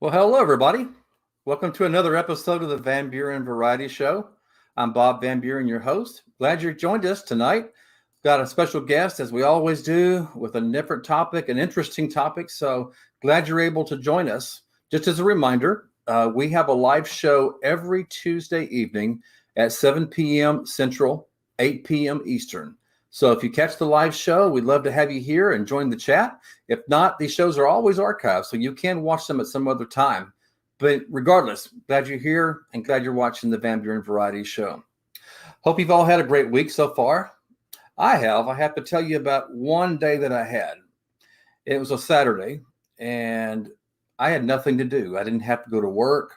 Well, hello, everybody. Welcome to another episode of the Van Buren Variety Show. I'm Bob Van Buren, your host. Glad you joined us tonight. Got a special guest, as we always do, with a different topic, an interesting topic. So glad you're able to join us. Just as a reminder, we have a live show every Tuesday evening at 7 p.m. Central, 8 p.m. Eastern. So if you catch the live show, we'd love to have you here and join the chat. If not, these shows are always archived, so you can watch them at some other time. But regardless, glad you're here and glad you're watching the Van Buren Variety Show. Hope you've all had a great week so far. I have to tell you about one day that I had. It was a Saturday, and I had nothing to do. I didn't have to go to work.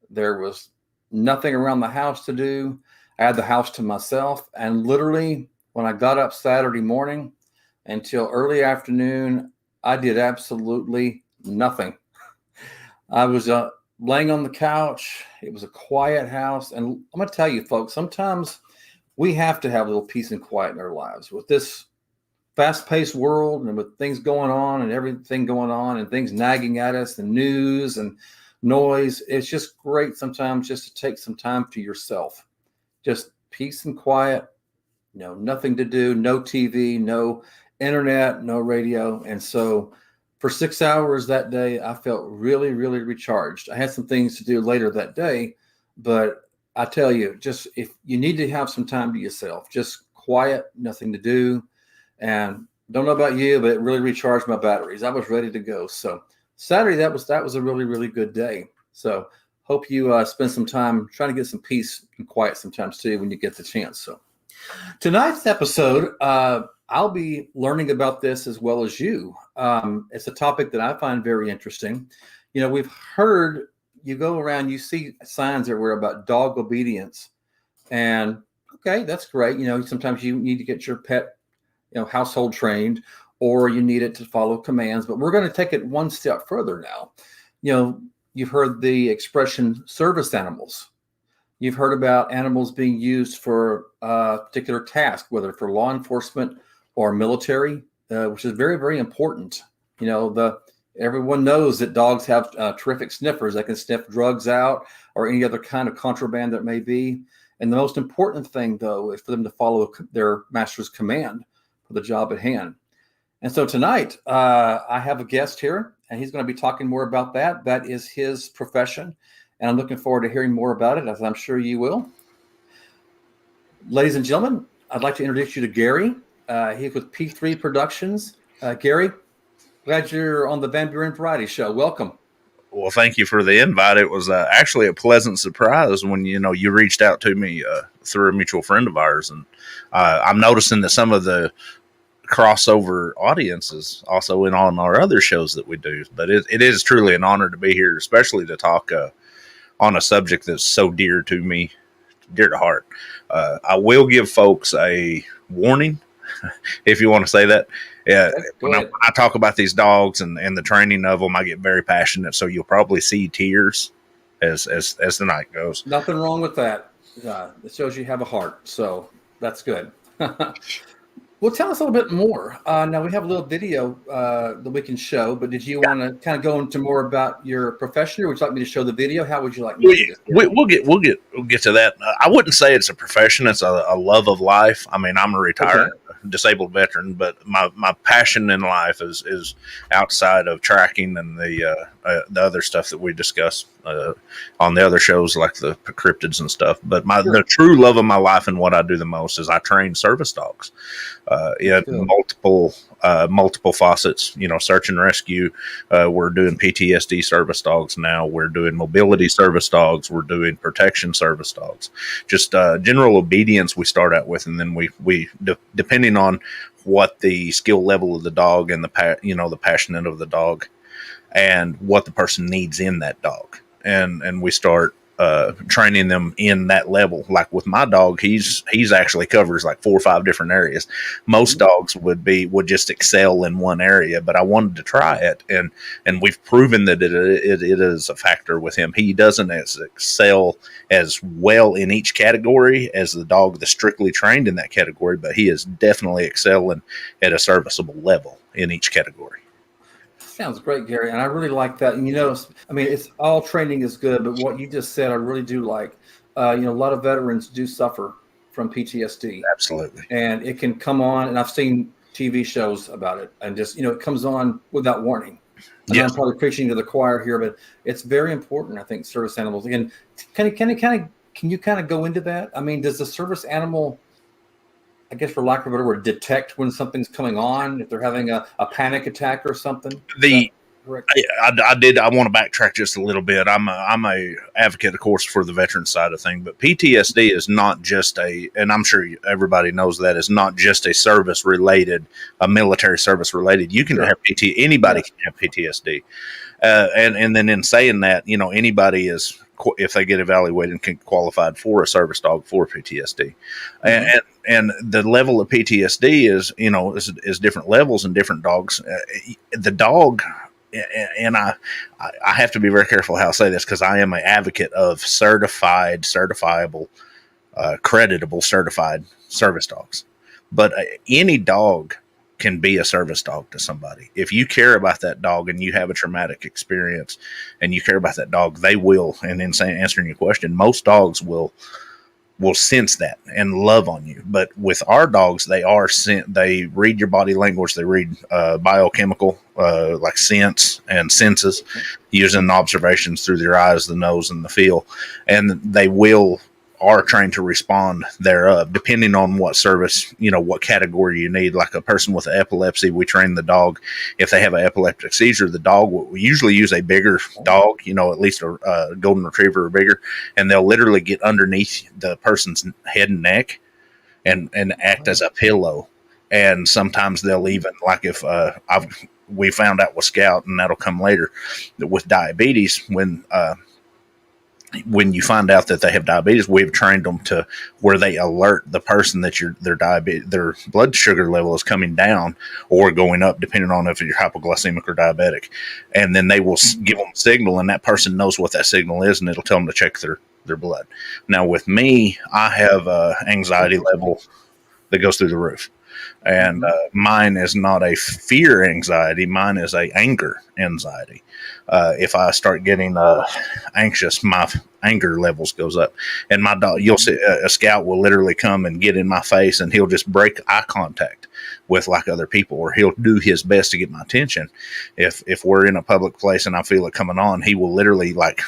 There was nothing around the house to do. I had the house to myself, and literally, when I got up Saturday morning until early afternoon, I did absolutely nothing. I was laying on the couch. It was a quiet house. And I'm going to tell you, folks, sometimes we have to have a little peace and quiet in our lives. With this fast-paced world and with things going on and everything going on and things nagging at us and news and noise, it's just great sometimes just to take some time to yourself. Just peace and quiet. Nothing to do, no TV, no internet, no radio. And so for 6 hours that day, I felt really, really recharged. I had some things to do later that day, but I tell you, just if you need to have some time to yourself, just quiet, nothing to do. And don't know about you, but it really recharged my batteries. I was ready to go. So Saturday, that was a really, really good day. So hope you spend some time trying to get some peace and quiet sometimes too when you get the chance. So tonight's episode, I'll be learning about this as well as you. It's a topic that I find very interesting. We've heard, you go around, you see signs everywhere about dog obedience. And okay, that's great. Sometimes you need to get your pet, household trained, or you need it to follow commands. But we're going to take it one step further now. You've heard the expression service animals. You've heard about animals being used for a particular task, whether for law enforcement or military, which is very, very important. Everyone knows that dogs have terrific sniffers that can sniff drugs out or any other kind of contraband that may be. And the most important thing, though, is for them to follow their master's command for the job at hand. And so tonight, I have a guest here, and he's going to be talking more about that. That is his profession. And I'm looking forward to hearing more about it, as I'm sure you will. Ladies and gentlemen, I'd like to introduce you to Gary. He's with P3 Productions. Gary, glad you're on the Van Buren Variety Show. Welcome. Well, thank you for the invite. It was actually a pleasant surprise when, you reached out to me through a mutual friend of ours. And I'm noticing that some of the crossover audiences also in on our other shows that we do. But it is truly an honor to be here, especially to talk on a subject that's so dear to me, dear to heart. I will give folks a warning, if you want to say that. When I talk about these dogs and the training of them, I get very passionate. So you'll probably see tears as the night goes. Nothing wrong with that. It shows you have a heart. So that's good. Well, tell us a little bit more. Now we have a little video that we can show, but did you want to kind of go into more about your profession, or would you like me to show the video? How would you like me to do this? We'll get to that. I wouldn't say it's a profession; it's a love of life. I mean, I'm a retired disabled veteran, but my passion in life is outside of tracking and the other stuff that we discuss on the other shows, like the cryptids and stuff. But the true love of my life and what I do the most is I train service dogs. Multiple facets, search and rescue. We're doing PTSD service dogs now. We're doing mobility service dogs. We're doing protection service dogs. Just general obedience we start out with, and then we depending on what the skill level of the dog and the passionate of the dog and what the person needs in that dog, and we start training them in that level. Like with my dog, he's actually covers like 4 or 5 different areas. Most dogs would just excel in one area, but I wanted to try it, and we've proven that it is a factor with him. He doesn't excel as well in each category as the dog that's strictly trained in that category, but he is definitely excelling at a serviceable level in each category. sounds great, Gary. And I really like that. And, I mean, it's all training is good, but what you just said, I really do like. A lot of veterans do suffer from PTSD. Absolutely. And it can come on, and I've seen TV shows about it, and just, it comes on without warning. And Yes. I'm probably preaching to the choir here, but it's very important, I think, service animals. Again, can you kind of go into that? I mean, does the service animal, I guess for lack of a better word, detect when something's coming on, if they're having a panic attack or something? I want to backtrack just a little bit. I'm a advocate, of course, for the veteran side of things, but PTSD is not just and I'm sure everybody knows that, is not just a service related, a military service related. You can have anybody can have PTSD. And then in saying that, anybody is, if they get evaluated, can qualified for a service dog for PTSD. Mm-hmm. And the level of PTSD is different levels in different dogs. The dog, and I have to be very careful how I say this, because I am an advocate of certifiable, creditable, certified service dogs. But any dog can be a service dog to somebody. If you care about that dog and you have a traumatic experience and you care about that dog, they will. And in answering your question, most dogs will sense that and love on you. But with our dogs, they read your body language. They read biochemical, like scents and senses, using observations through their eyes, the nose, and the feel. And they are trained to respond thereof, depending on what service, what category you need. Like a person with epilepsy, we train the dog. If they have an epileptic seizure, the dog will usually use a bigger dog, at least a golden retriever or bigger, and they'll literally get underneath the person's head and neck and act as a pillow. And sometimes they'll even, like if we found out with Scout, and that'll come later, that with diabetes, when you find out that they have diabetes, we've trained them to where they alert the person that their blood sugar level is coming down or going up, depending on if you're hypoglycemic or diabetic. And then they will give them a signal, and that person knows what that signal is, and it'll tell them to check their blood. Now with me, I have anxiety level that goes through the roof. And mine is not a fear anxiety. Mine is a anger anxiety. If I start getting anxious, my anger levels goes up. And my dog, you'll see a Scout will literally come and get in my face, and he'll just break eye contact with like other people, or he'll do his best to get my attention. If we're in a public place and I feel it coming on, he will literally, like,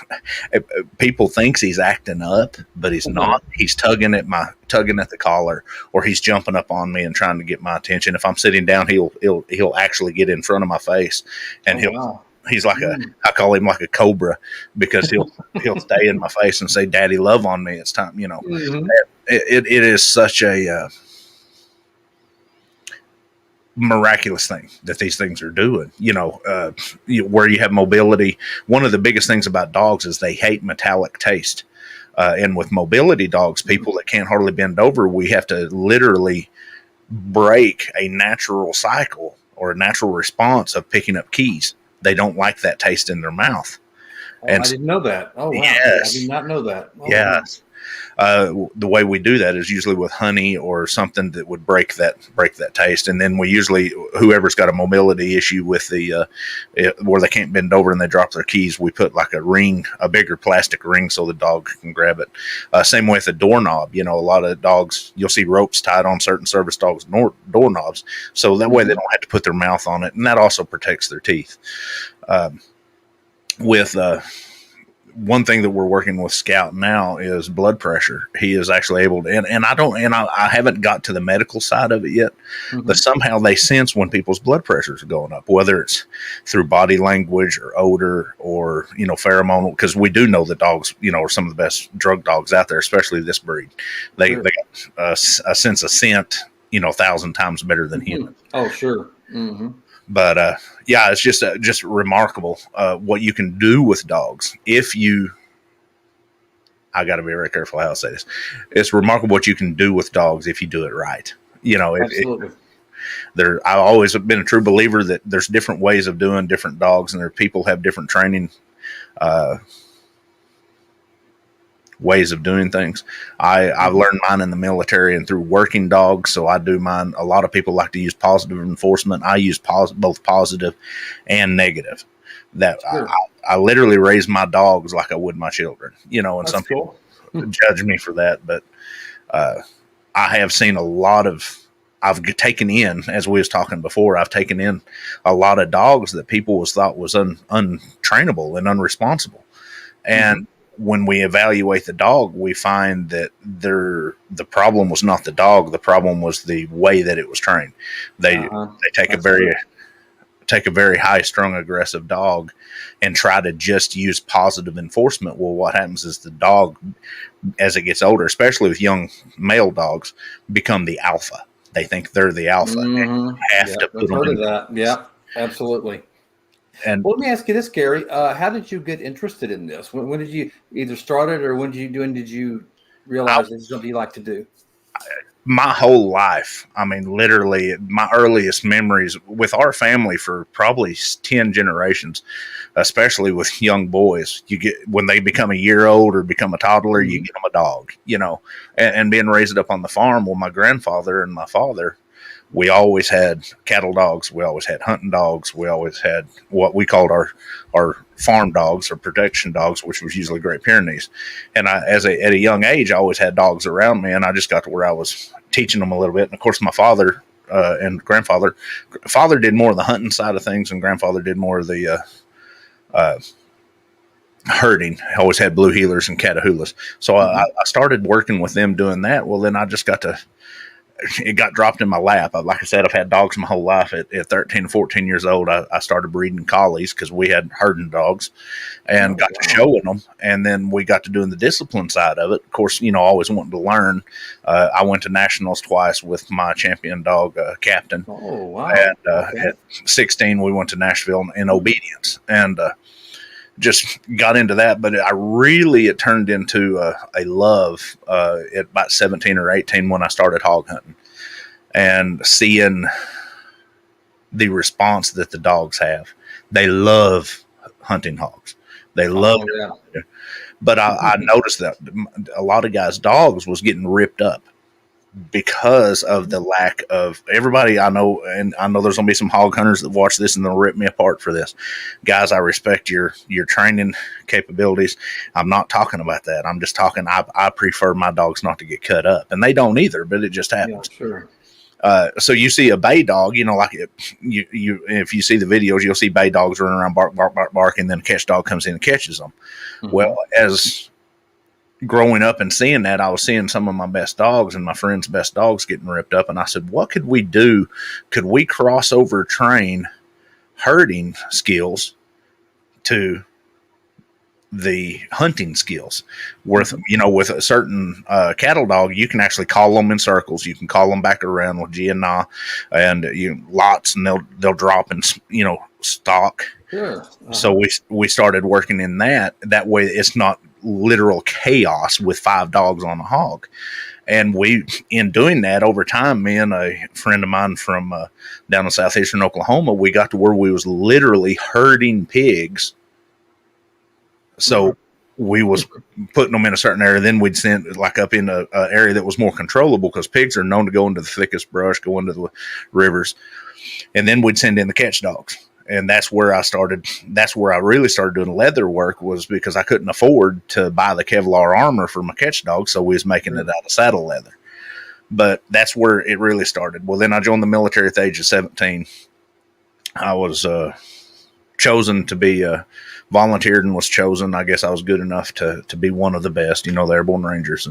people thinks he's acting up, but he's not. He's tugging at the collar, or he's jumping up on me and trying to get my attention. If I'm sitting down, he'll actually get in front of my face, and he's like I call him like a cobra, because he'll stay in my face and say, "Daddy, love on me. It's time." Mm-hmm. It is such a miraculous thing that these things are doing, where you have mobility. One of the biggest things about dogs is they hate metallic taste. And with mobility dogs, people that can't hardly bend over, we have to literally break a natural cycle or a natural response of picking up keys. They don't like that taste in their mouth. And I didn't know that. Oh, wow. Yes. I did not know that. Oh, yes. The way we do that is usually with honey or something that would break that taste. And then we usually, whoever's got a mobility issue with where they can't bend over and they drop their keys, we put like a bigger plastic ring so the dog can grab it. Same with a doorknob. A lot of dogs, you'll see ropes tied on certain service dogs' doorknobs. So that way they don't have to put their mouth on it. And that also protects their teeth. One thing that we're working with Scout now is blood pressure. He is actually able to, and I haven't got to the medical side of it yet, but somehow they sense when people's blood pressures are going up, whether it's through body language or odor or, pheromone, because we do know that dogs, are some of the best drug dogs out there, especially this breed. They got a sense of scent, 1,000 times better than humans. Oh, sure. Mm-hmm. But it's just remarkable what you can do with dogs. I got to be very careful how I say this. It's remarkable what you can do with dogs if you do it right. Absolutely. I've always been a true believer that there's different ways of doing different dogs, and people have different training ways of doing things. I've learned mine in the military and through working dogs. So I do mine. A lot of people like to use positive enforcement. I use both positive and negative. That Sure. I literally raise my dogs like I would my children, and That's some cool. people judge me for that, but I have seen a lot of, I've taken in, as we was talking before, I've taken in a lot of dogs that people thought was untrainable and unresponsible. And when we evaluate the dog, we find that the problem was not the dog. The problem was the way that it was trained. They take a very high strung aggressive dog and try to just use positive enforcement. Well, what happens is the dog, as it gets older, especially with young male dogs, become the alpha. They think they're the alpha. Mm-hmm. Have to put them heard in of that. Yeah, absolutely. And well, let me ask you this, Gary. How did you get interested in this? When did you either start it, or when did you realize this is something you like to do? My whole life, I mean, literally, my earliest memories with our family for probably 10 generations, especially with young boys, you get, when they become a year old or become a toddler, you get them a dog, and being raised up on the farm. Well, my grandfather and my father, we always had cattle dogs. We always had hunting dogs. We always had what we called our farm dogs or protection dogs, which was usually Great Pyrenees. And at a young age, I always had dogs around me, and I just got to where I was teaching them a little bit. And of course, my father and grandfather, father did more of the hunting side of things, and grandfather did more of the herding. I always had blue heelers and catahoulas. So I started working with them doing that. Well, then I just it got dropped in my lap. Like I said, I've had dogs my whole life. At 13 and 14 years old, I started breeding collies because we had herding dogs and got to showing them. And then we got to doing the discipline side of it. Of course, always wanting to learn. I went to nationals twice with my champion dog, Captain. Oh, wow. And at 16, we went to Nashville in obedience. And just got into that, but it turned into a love at about 17 or 18 when I started hog hunting and seeing the response that the dogs have. They love hunting hogs. They love it. But I noticed that a lot of guys' dogs was getting ripped up because of the lack of everybody I know. And I know there's going to be some hog hunters that watch this and they'll rip me apart for this. Guys, I respect your training capabilities. I'm not talking about that. I'm just talking, I prefer my dogs not to get cut up, and they don't either, but it just happens. Yeah, sure. So you see a bay dog, like if you see the videos, you'll see bay dogs running around, bark, bark, bark, bark, and then a catch dog comes in and catches them. Well, as growing up and seeing that, I was seeing some of my best dogs and my friends' best dogs getting ripped up. And I said, what could we do? Could we cross over train herding skills to the hunting skills? With a certain cattle dog, you can actually call them in circles. You can call them back around with G and Na and lots, and they'll drop and stalk. Sure. So we started working in that way. It's not literal chaos with 5 dogs on a hog. And in doing that over time, me and a friend of mine from down in southeastern Oklahoma, we got to where we was literally herding pigs. So we was putting them in a certain area. Then we'd send like up in an area that was more controllable, because pigs are known to go into the thickest brush, go into the rivers. And then we'd send in the catch dogs. And that's where I really started doing leather work, was because I couldn't afford to buy the Kevlar armor for my catch dog. So we was making it out of saddle leather. But that's where it really started. Well, then I joined the military at the age of 17. I was chosen to be volunteered and was chosen. I guess I was good enough to be one of the best, the Airborne Rangers.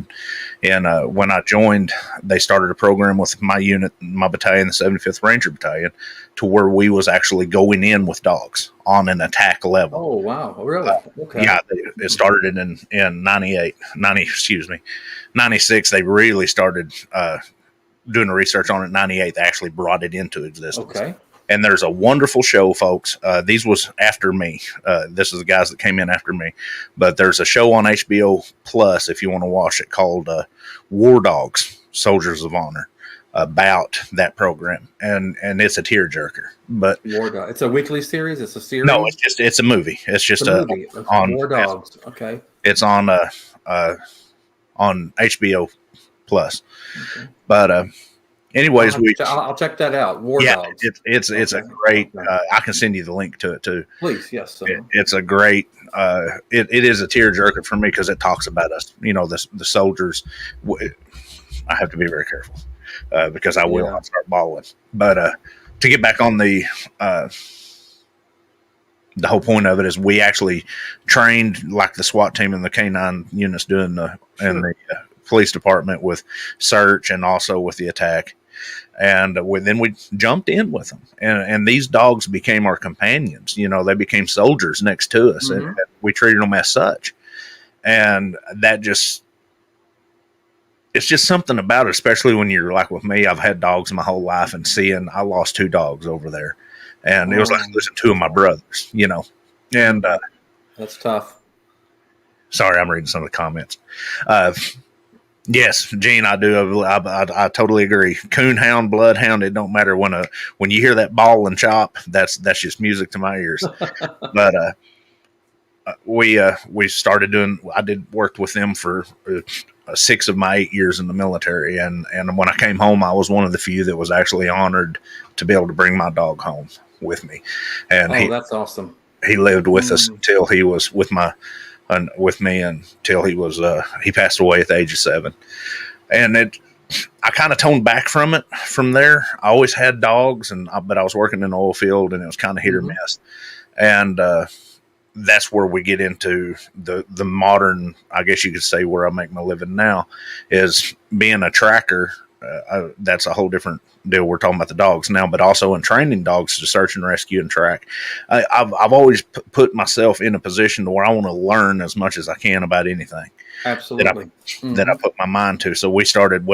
And when I joined, they started a program with my unit, my battalion, the 75th Ranger Battalion, to where we was actually going in with dogs on an attack level. Oh, wow. Really? Okay. Yeah, it started in 96. They really started doing the research on it. 98, they actually brought it into existence. Okay. And there's a wonderful show, folks. These was after me. This is the guys that came in after me. But there's a show on HBO Plus, if you want to watch it, called War Dogs, Soldiers of Honor, about that program. And it's a tearjerker. But it's a weekly series? It's a series? No, it's a movie. It's just a movie. on War Dogs. Okay. It's on on HBO Plus. Okay. But anyways, I'll check that out. War Dogs. It's a great. I can send you the link to it too. Please, yes. It's a great. It is a tearjerker for me because it talks about us. The soldiers. I have to be very careful because I will start bawling. But to get back on the whole point of it is we actually trained like the SWAT team and the K9 units doing the police department with search and also with the attack. And then we jumped in with them, and these dogs became our companions. They became soldiers next to us, and we treated them as such. And it's just something about it, especially when you're like with me. I've had dogs my whole life, and I lost 2 dogs over there, and it was like losing 2 of my brothers. And that's tough. Sorry, I'm reading some of the comments. Yes, Gene, I do. I totally agree. Coonhound, bloodhound, it don't matter when you hear that ball and chop. That's just music to my ears. But we started doing. Worked with them for 6 of my 8 years in the military, and when I came home, I was one of the few that was actually honored to be able to bring my dog home with me. And that's awesome. He lived with us until he was with me until he passed away at the age of 7. And I kind of toned back from it from there. I always had dogs, but I was working in the oil field, and it was kind of hit or miss. And that's where we get into the modern, I guess you could say, where I make my living now, is being a tracker. That's a whole different deal. We're talking about the dogs now, but also in training dogs to search and rescue and track. I've always put myself in a position where I want to learn as much as I can about anything. Absolutely. That I put my mind to. So we started,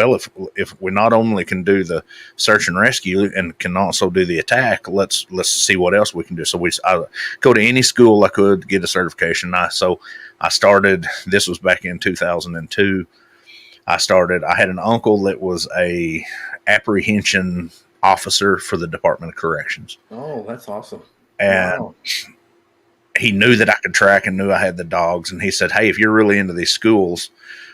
if we not only can do the search and rescue and can also do the attack, let's see what else we can do. So I go to any school I could get a certification. So I started, this was back in 2002. I had an uncle that was a apprehension officer for the Department of Corrections. Oh, that's awesome. And he knew that I could track and knew I had the dogs. And he said, hey, if you're really into these schools,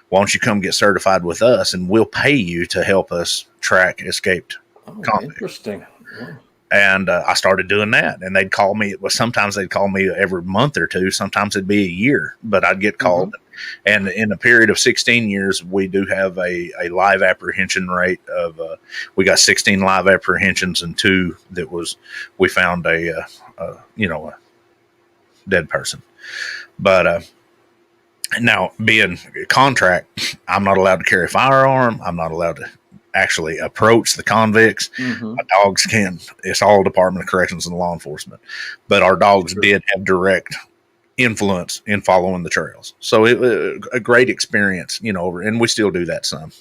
why don't you come get certified with us and we'll pay you to help us track escaped convicts. Interesting. Yeah. And I started doing that, and they'd call me. Sometimes they'd call me every month or 2. Sometimes it'd be a year, but I'd get called. And in a period of 16 years, we do have a live apprehension rate of, we got 16 live apprehensions and 2 we found a dead person. But now being a contract, I'm not allowed to carry a firearm. I'm not allowed to actually approach the convicts. My dogs can. It's all Department of Corrections and law enforcement. But our dogs did have direct influence in following the trails. So it was a great experience, and we still do that some.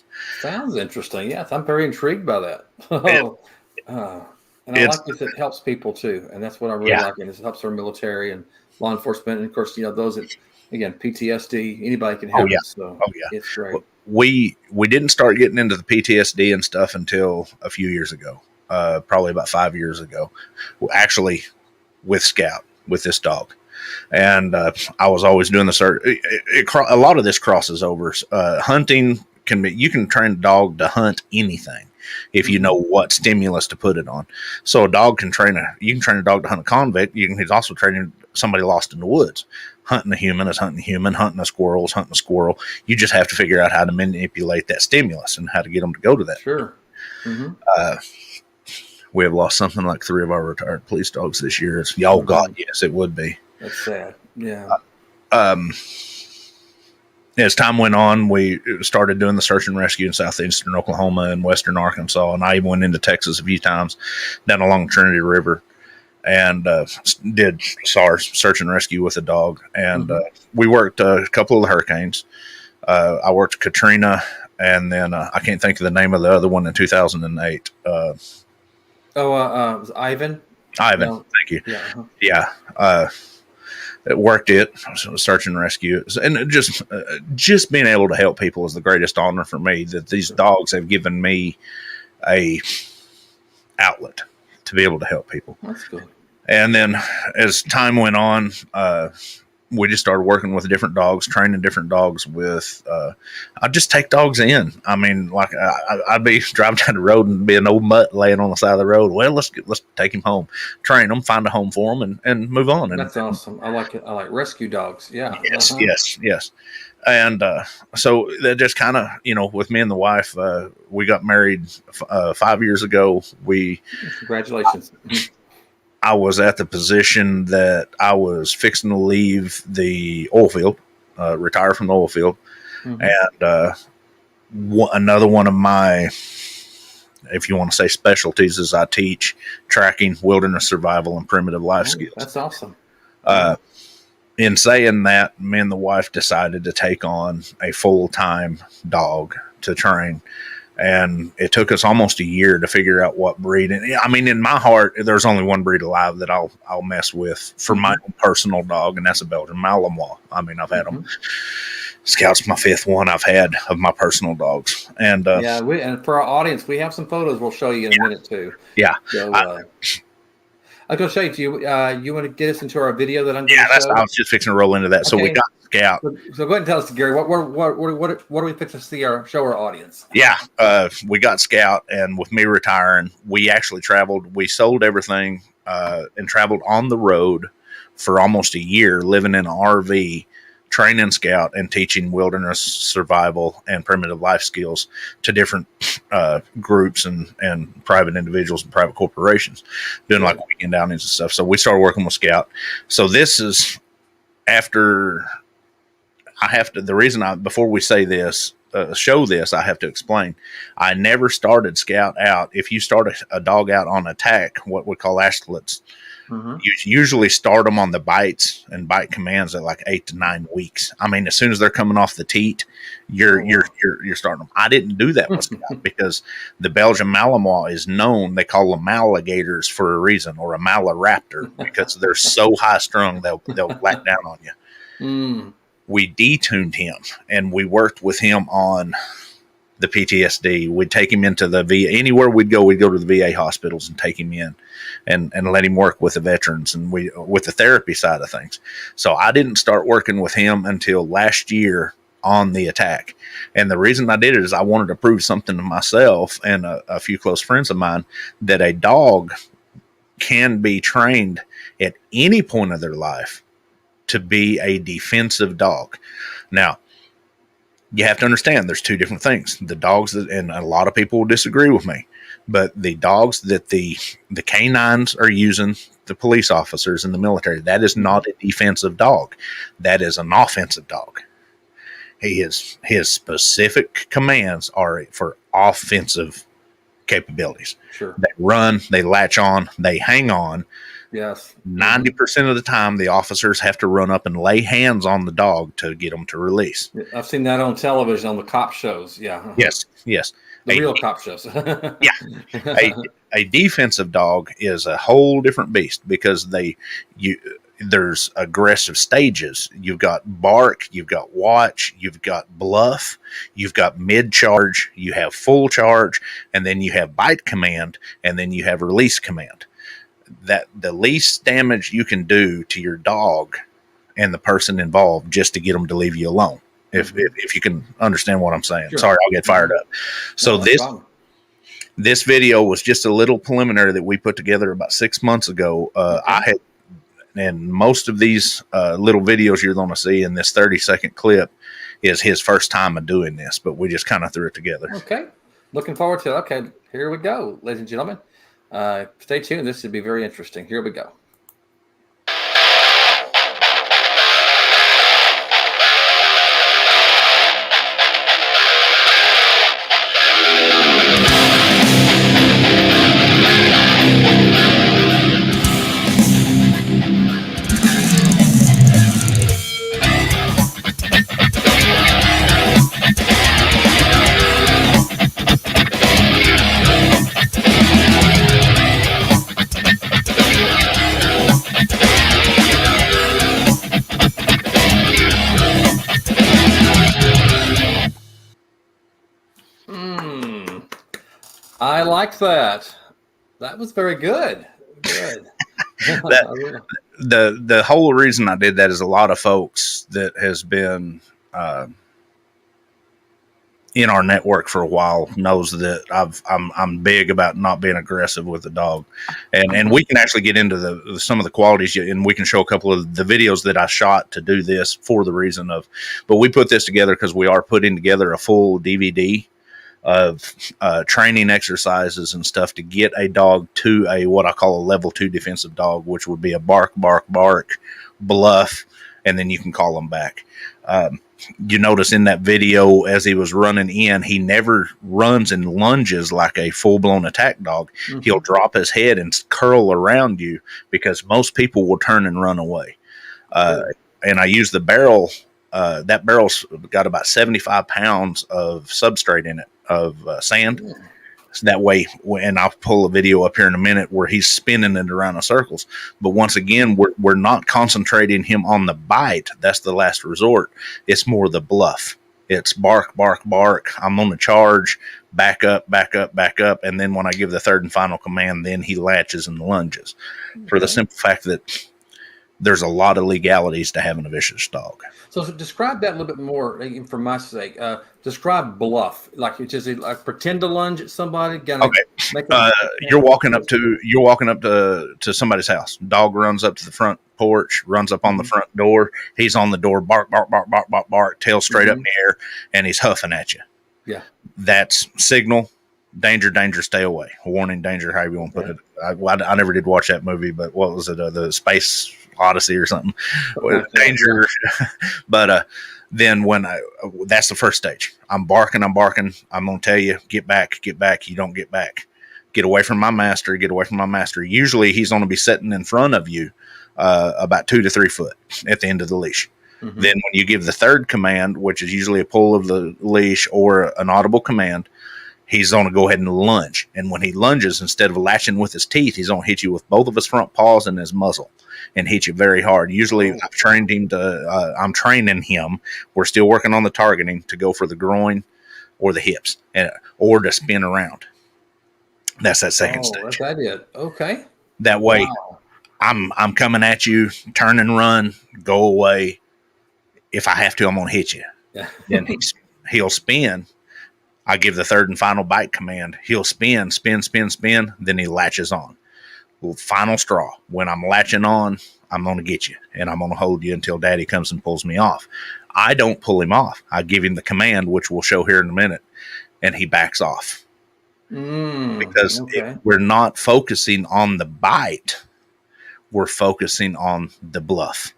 Sounds interesting. Yes, I'm very intrigued by that. And I like this. It helps people too. And that's what I really like. And it helps our military and law enforcement. And of course, those that, again, PTSD, anybody can help. So it's great. We didn't start getting into the PTSD and stuff until a few years ago, probably about 5 years ago, actually with Scout, with this dog. And I was always doing the search. A lot of this crosses over. Hunting you can train a dog to hunt anything if you know what stimulus to put it on. So you can train a dog to hunt a convict. He's also training somebody lost in the woods. Hunting a human is hunting a human. Hunting a squirrel is hunting a squirrel. You just have to figure out how to manipulate that stimulus and how to get them to go to that. Sure. We have lost something like 3 of our retired police dogs this year. God, yes, it would be. That's sad. Yeah. As time went on, we started doing the search and rescue in southeastern Oklahoma and western Arkansas, and I even went into Texas a few times down along Trinity River, and did search and rescue with a dog. And we worked a couple of the hurricanes. I worked Katrina, and then I can't think of the name of the other one in 2008. It was Ivan. Ivan, no. Thank you. Yeah. It worked search and rescue, and just being able to help people is the greatest honor for me. That these dogs have given me a outlet to be able to help people. That's good. And then as time went on, we just started working with different dogs, training different dogs with, I'd just take dogs in. I mean, like I'd be driving down the road and be an old mutt laying on the side of the road. Well, let's take him home, train him, find a home for him, and move on. And that's awesome. I like it. I like rescue dogs. Yeah. Yes, yes. And so that just kind of, with me and the wife, we got married 5 years ago. Congratulations. I was at the position that I was fixing to leave the oil field, retire from the oil field. And another one of my, if you want to say, specialties is I teach tracking, wilderness survival, and primitive life skills. That's awesome. In saying that, me and the wife decided to take on a full-time dog to train. And it took us almost a year to figure out what breed. And I mean, in my heart, there's only one breed alive that I'll mess with for my own personal dog, and that's a Belgian Malinois. I mean, I've had them. Scout's my fifth one I've had of my personal dogs. And and for our audience, we have some photos we'll show you in a minute too. Yeah. So, I'm going to show you. You want to get us into our video that I'm going to show? I was just fixing to roll into that. Okay. So we got Scout. So go ahead and tell us, Gary, what are we fixing to show our audience? Yeah, we got Scout, and with me retiring, we actually traveled. We sold everything and traveled on the road for almost a year, living in an RV, training Scout and teaching wilderness survival and primitive life skills to different groups and private individuals and private corporations, doing like weekend outings and stuff. So we started working with Scout. So this is after the reason before we say this, show this, I have to explain. I never started Scout out. If you start a dog out on attack, what we call ashtlets, you usually start them on the bites and bite commands at like 8 to 9 weeks. I mean, as soon as they're coming off the teat, you're starting them. I didn't do that with Scout because the Belgian Malinois is known. They call them alligators for a reason, or a Malaraptor, because they're so high strung they'll lack down on you. We detuned him and we worked with him on the PTSD. We'd take him into the VA. Anywhere we'd go to the VA hospitals and take him in and let him work with the veterans and with the therapy side of things. So I didn't start working with him until last year on the attack. And the reason I did it is I wanted to prove something to myself and a few close friends of mine, that a dog can be trained at any point of their life to be a defensive dog. Now, you have to understand there's two different things. The dogs that, and a lot of people will disagree with me, but the dogs that the canines are using, the police officers in the military, that is not a defensive dog. That is an offensive dog. His specific commands are for offensive capabilities. Sure. They run, they latch on, they hang on. Yes. 90% of the time, the officers have to run up and lay hands on the dog to get them to release. I've seen that on television on the cop shows. Yeah. Yes. The real cop shows. Yeah. A defensive dog is a whole different beast because there's aggressive stages. You've got bark, you've got watch, you've got bluff, you've got mid-charge, you have full charge, and then you have bite command, and then you have release command. That the least damage you can do to your dog and the person involved just to get them to leave you alone. If you can understand what I'm saying. Sure. Sorry, I'll get fired up. So this video was just a little preliminary that we put together about 6 months ago. And most of these little videos you're going to see in this 30-second clip is his first time of doing this, but we just kind of threw it together. Okay. Looking forward to it. Okay, here we go, ladies and gentlemen. Stay tuned. This should be very interesting. Here we go. I like that. That was very good. Good. the whole reason I did that is a lot of folks that has been in our network for a while knows that I'm big about not being aggressive with the dog, and we can actually get into some of the qualities, and we can show a couple of the videos that I shot to do this for the reason of, but we put this together because we are putting together a full DVD of training exercises and stuff to get a dog to a what I call a level 2 defensive dog, which would be a bark, bark, bark, bluff, and then you can call them back. You notice in that video as he was running in, he never runs and lunges like a full-blown attack dog. Mm-hmm. He'll drop his head and curl around you because most people will turn and run away. And I use the barrel. That barrel's got about 75 pounds of substrate in it, of sand. So that way, and I'll pull a video up here in a minute where he's spinning it around in circles. But once again, we're not concentrating him on the bite. That's the last resort. It's more the bluff. It's bark, bark, bark. I'm on the charge, back up, back up, back up. And then when I give the third and final command, then he latches and lunges. Okay. For the simple fact that there's a lot of legalities to having a vicious dog. So describe that a little bit more for my sake. Describe bluff, like you just like pretend to lunge at somebody. Okay. You're walking up to somebody's house. Dog runs up to the front porch, runs up on the front door. He's on the door, bark, bark, bark, bark, bark, bark, tail straight up in the air, and he's huffing at you. Yeah. That's signal. Danger, danger, stay away. Warning, danger, however you want to put it. I never did watch that movie, but what was it? The Space Odyssey or something. Danger. But then that's the first stage. I'm barking. I'm going to tell you, get back. You don't get back. Get away from my master. Usually he's going to be sitting in front of you about 2 to 3 foot at the end of the leash. Mm-hmm. Then when you give the third command, which is usually a pull of the leash or an audible command, he's going to go ahead and lunge. And when he lunges, instead of latching with his teeth, he's going to hit you with both of his front paws and his muzzle and hit you very hard. Usually I've trained him I'm training him. We're still working on the targeting to go for the groin or the hips or to spin around. That's that second stage. That's it. Okay. That way I'm coming at you, turn and run, go away. If I have to, I'm going to hit you. Yeah. Then he'll spin. I give the third and final bite command. He'll spin. Then he latches on. Final straw. When I'm latching on, I'm going to get you, and I'm going to hold you until Daddy comes and pulls me off. I don't pull him off. I give him the command, which we'll show here in a minute, and he backs off. Because we're not focusing on the bite. We're focusing on the bluff.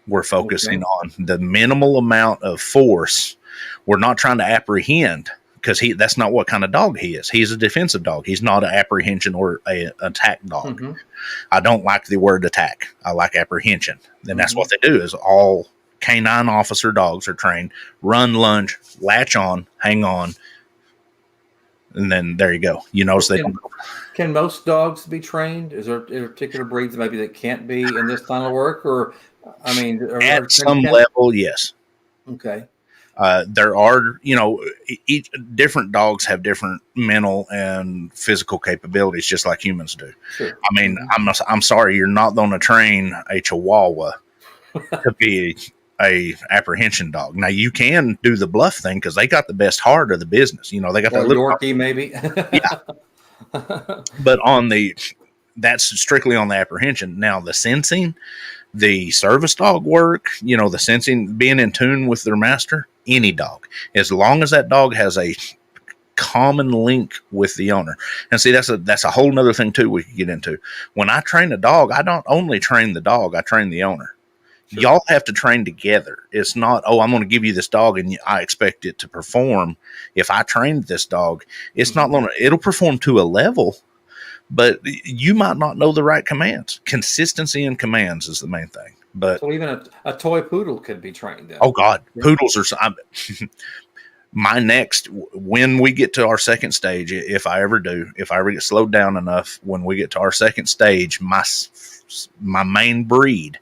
We're focusing on the minimal amount of force. We're not trying to apprehend. Because that's not what kind of dog he is. He's a defensive dog. He's not an apprehension or an attack dog. Mm-hmm. I don't like the word attack. I like apprehension. And that's what they do is all canine officer dogs are trained. Run, lunge, latch on, hang on. And then there you go. You notice they don't. Can most dogs be trained? Is there particular breeds maybe that can't be in this line of work? Or, I mean. At some level, yes. Okay. There are, each different dogs have different mental and physical capabilities, just like humans do. Sure. I mean, I'm sorry, you're not going to train a Chihuahua to be a apprehension dog. Now you can do the bluff thing because they got the best heart of the business. They got that little Yorkie, maybe. Yeah. But that's strictly on the apprehension. Now the sensing, the service dog work, the sensing, being in tune with their master, any dog, as long as that dog has a common link with the owner. And see, that's a whole nother thing too we could get into. When I train a dog, I don't only train the dog, I train the owner. Sure. Y'all have to train together. It's not, I'm going to give you this dog and I expect it to perform. If I trained this dog, it's not going to, it'll perform to a level, but you might not know the right commands. Consistency in commands is the main thing. But so even a toy poodle could be trained then. Oh God, poodles are my next. When we get to our second stage, if I ever get slowed down enough, when we get to our second stage, my main breed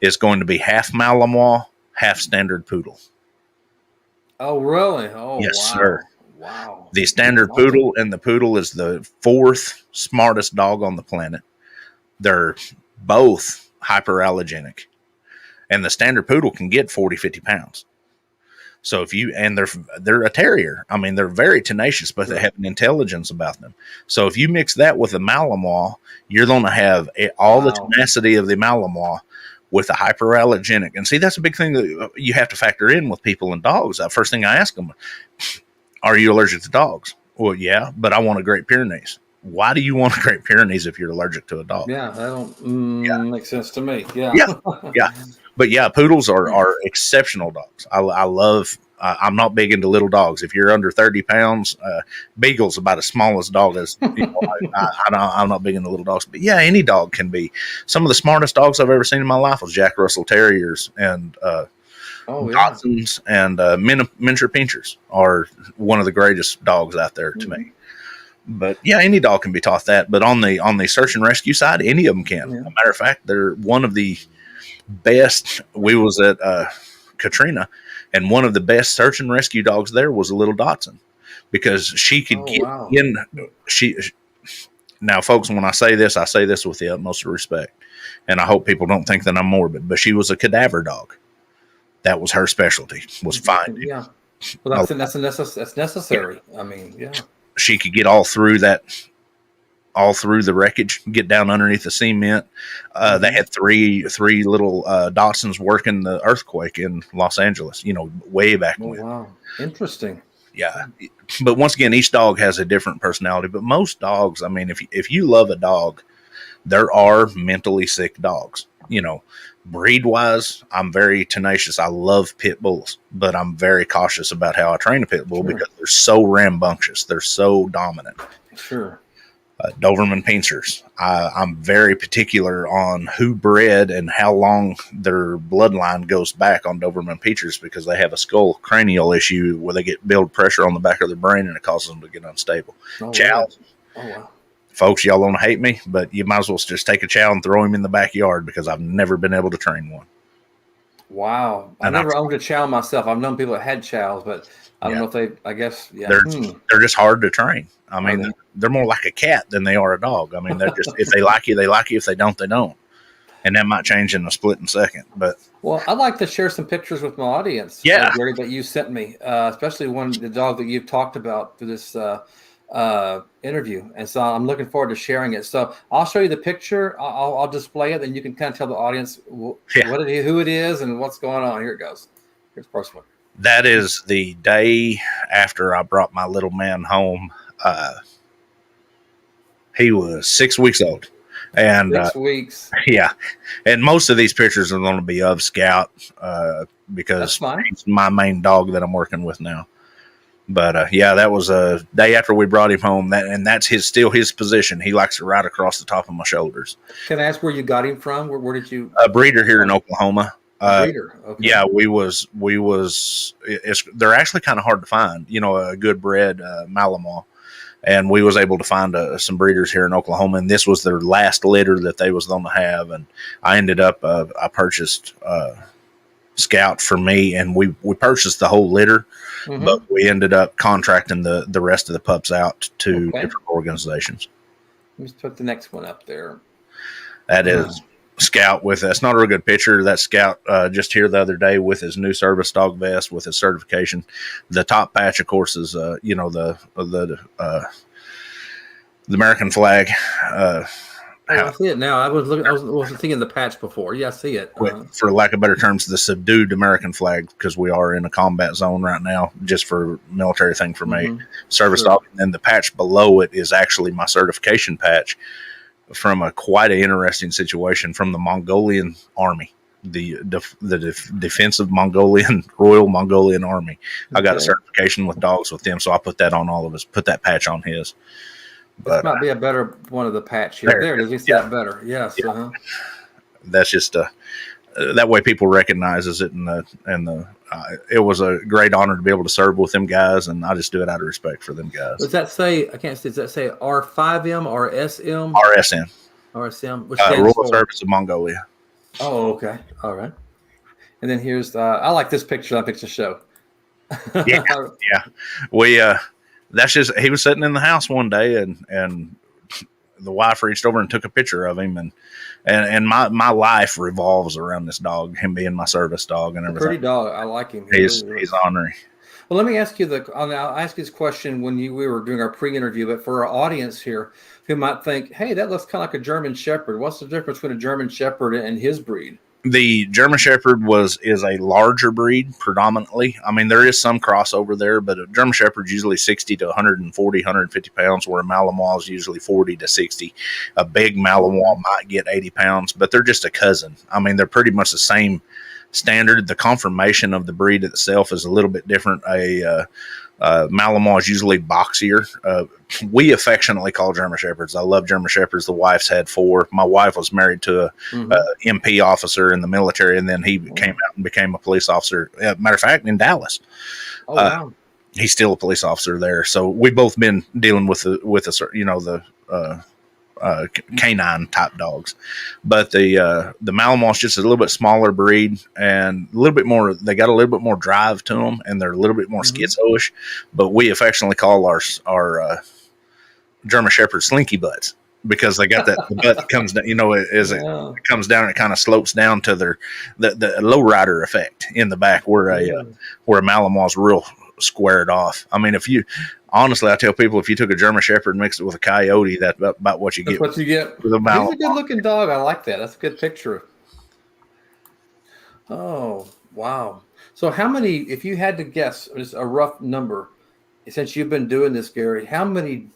is going to be half Malinois, half standard poodle. Oh really? Oh yes, wow. Sir. Wow. The standard poodle, and the poodle is the 4th smartest dog on the planet. They're both hyperallergenic, and the standard poodle can get 40, 50 pounds. So they're a terrier. I mean, they're very tenacious, but they have an intelligence about them. So if you mix that with a Malinois, you're going to have all the tenacity of the Malinois with a hyperallergenic. And see, that's a big thing that you have to factor in with people and dogs. First thing I ask them, are you allergic to dogs? Well, yeah, but I want a Great Pyrenees. Why do you want a Great Pyrenees if you're allergic to a dog? Yeah, that don't make sense to me. Yeah. Yeah. But yeah, poodles are exceptional dogs. I love. I'm not big into little dogs. If you're under 30 pounds, Beagle's about as small as dog as. I'm not big into little dogs. But yeah, any dog can be. Some of the smartest dogs I've ever seen in my life was Jack Russell Terriers and Dachshunds and miniature pinchers are one of the greatest dogs out there to me. But yeah, any dog can be taught that. But on the search and rescue side, any of them can. Yeah. As a matter of fact, they're one of the best. We was at Katrina, and one of the best search and rescue dogs there was a little Dachshund, because she could get in. Now, folks, when I say this with the utmost respect, and I hope people don't think that I'm morbid. But she was a cadaver dog. That was her specialty. Was finding. Yeah, well, that's necessary. I mean, yeah. She could get all through the wreckage, get down underneath the cement. They had three little Dachshunds working the earthquake in Los Angeles, way back when. Wow. Interesting. Yeah. But once again, each dog has a different personality. But most dogs, I mean, if you love a dog, there are mentally sick dogs. Breed wise, I'm very tenacious. I love pit bulls, but I'm very cautious about how I train a pit bull because they're so rambunctious. They're so dominant. Sure. Doberman Pinschers. I'm very particular on who bred and how long their bloodline goes back on Doberman Pinschers, because they have a skull cranial issue where they get build pressure on the back of their brain and it causes them to get unstable. Chows. Oh, wow. Folks, y'all want to hate me, but you might as well just take a chow and throw him in the backyard, because I've never been able to train one. Wow. I never owned a chow myself. I've known people that had chows, but I don't know if they, I guess, they're just hard to train. I mean, they're more like a cat than they are a dog. I mean, they're just, if they like you, they like you. If they don't, they don't. And that might change in a split second. But well, I'd like to share some pictures with my audience. Yeah. Gary, that you sent me, especially the dog that you've talked about through this interview. And so I'm looking forward to sharing it. So I'll show you the picture. I'll display it, and you can kind of tell the audience who it is and what's going on. Here it goes. Here's the first one. That is the day after I brought my little man home. He was 6 weeks old. And 6 weeks. Yeah. And most of these pictures are going to be of Scout, because he's my main dog that I'm working with now. But yeah, that was a day after we brought him home. That's still his position. He likes to ride across the top of my shoulders. Can I ask where you got him from? Where did you? A breeder here in Oklahoma. Breeder. Okay. Yeah, they're actually kind of hard to find. A good bred Malinois, and we was able to find some breeders here in Oklahoma. And this was their last litter that they was going to have. And I ended up I purchased Scout for me, and we purchased the whole litter. Mm-hmm. But we ended up contracting the rest of the pups out to different organizations. Let's put the next one up there. That is Scout with that's not a real good picture. That Scout just here the other day with his new service dog vest with his certification. The top patch, of course, is the American flag. I see it now. I wasn't thinking the patch before. Yeah, I see it. For lack of better terms, the subdued American flag, because we are in a combat zone right now, just for military thing for me. Mm-hmm. Service dog. And then the patch below it is actually my certification patch from quite an interesting situation from the Mongolian army, the defensive Royal Mongolian Army. I got a certification with dogs with them, so I put that on all of us. Put that patch on his. This might be a better one of the patch here. There it is. You see that better. Yes. Yeah. Uh-huh. That's just that way people recognizes it, and it was a great honor to be able to serve with them guys, and I just do it out of respect for them guys. Does that say? I can't see. Does that say R5M or SM? RSM. RSM. Which Royal Service of Mongolia. Oh, okay. All right. And then here's I like this picture. I picked to show. Yeah. We. That's just, he was sitting in the house one day, and the wife reached over and took a picture of him, and my life revolves around this dog, him being my service dog and everything. Pretty dog. I like him. He's ornery. Well, let me ask you I'll ask you this question when we were doing our pre-interview, but for our audience here who might think, hey, that looks kind of like a German Shepherd. What's the difference between a German Shepherd and his breed? The German Shepherd is a larger breed predominantly. I mean, there is some crossover there, but a German Shepherd is usually 60 to 140, 150 pounds, where a Malinois is usually 40 to 60. A big Malinois might get 80 pounds, but they're just a cousin. I mean, they're pretty much the same standard. The conformation of the breed itself is a little bit different. Malinois is usually boxier. We affectionately call German Shepherds. I love German Shepherds. The wife's had 4. My wife was married to a MP officer in the military, and then he came out and became a police officer. Matter of fact, in Dallas. Oh, wow. He's still a police officer there. So we've both been dealing with the canine type dogs, but the Malinois is just a little bit smaller breed and a little bit more. They got a little bit more drive to them, and they're a little bit more schizo-ish. But we affectionately call our German Shepherd slinky butts because they got the butt that comes down. It comes down and it kind of slopes down to the low rider effect in the back, where a Malinois is real squared off. I mean, honestly, I tell people, if you took a German Shepherd and mixed it with a coyote, that's about what you get. That's what you get. With a Malinois. He's a good-looking dog. I like that. That's a good picture. Oh, wow. So how many, if you had to guess, just a rough number, since you've been doing this, Gary, how many,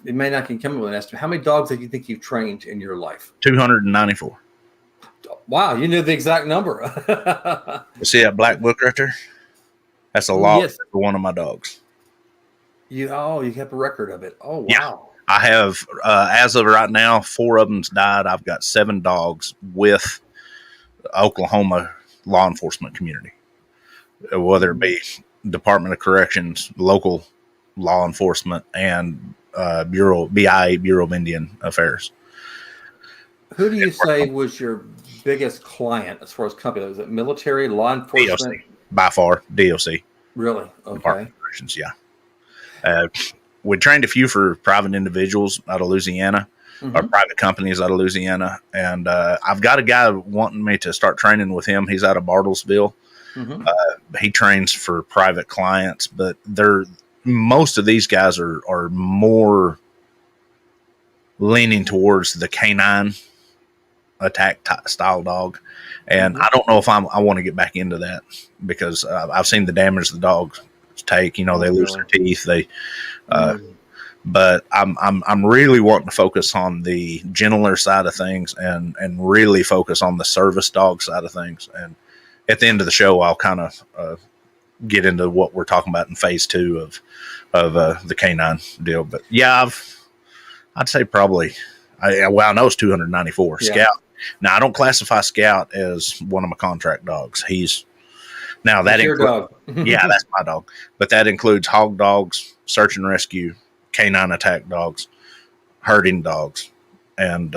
it may not can come with an estimate, how many dogs do you think you've trained in your life? 294. Wow, you knew the exact number. You see that black book right there? That's a log for one of my dogs. You kept a record of it. Oh, wow. Yeah, I have, as of right now, 4 of them's died. I've got 7 dogs with Oklahoma law enforcement community, whether it be Department of Corrections, local law enforcement, and BIA, Bureau of Indian Affairs. Who do you say was your biggest client as far as company? Was it military, law enforcement? DOC, by far, DOC. Really? Okay. Department of Corrections, yeah. We trained a few for private individuals out of Louisiana, or private companies out of Louisiana. And I've got a guy wanting me to start training with him. He's out of Bartlesville. He trains for private clients, but most of these guys are more leaning towards the canine attack style dog. And I don't know if I want to get back into that, because I've seen the damage the dogs take. They lose their teeth. But I'm really wanting to focus on the gentler side of things and really focus on the service dog side of things. And at the end of the show, I'll kind of get into what we're talking about in phase 2 of the canine deal. But yeah, I'd say probably I know it's 294. Yeah. Scout. Now, I don't classify Scout as one of my contract dogs. That's your dog. Yeah, that's my dog. But that includes hog dogs, search and rescue, canine attack dogs, herding dogs, and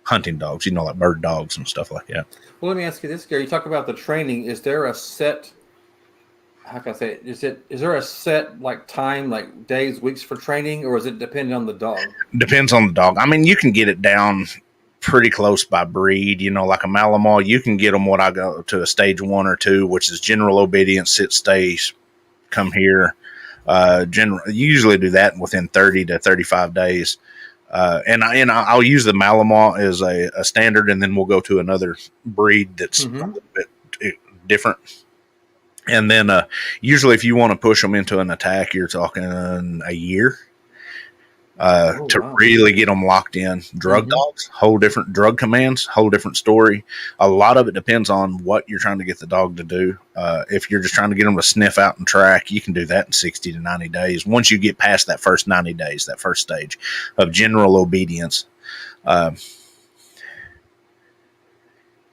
hunting dogs, like bird dogs and stuff like that. Well, let me ask you this, Gary. You talk about the training. Is there a set, how can I say it? Is there a set like time, like days, weeks for training, or is it dependent on the dog? Depends on the dog. I mean, you can get it down pretty close by breed, like a Malinois. You can get them what I go to a stage 1 or 2, which is general obedience, sit, stay, come here. You usually do that within 30 to 35 days. And I'll use the Malinois as a standard, and then we'll go to another breed that's a little bit different. And then usually if you want to push them into an attack, you're talking a year. Really get them locked in. Drug dogs, whole different drug commands, whole different story. A lot of it depends on what you're trying to get the dog to do. If you're just trying to get them to sniff out and track, you can do that in 60 to 90 days. Once you get past that first 90 days, that first stage of general obedience.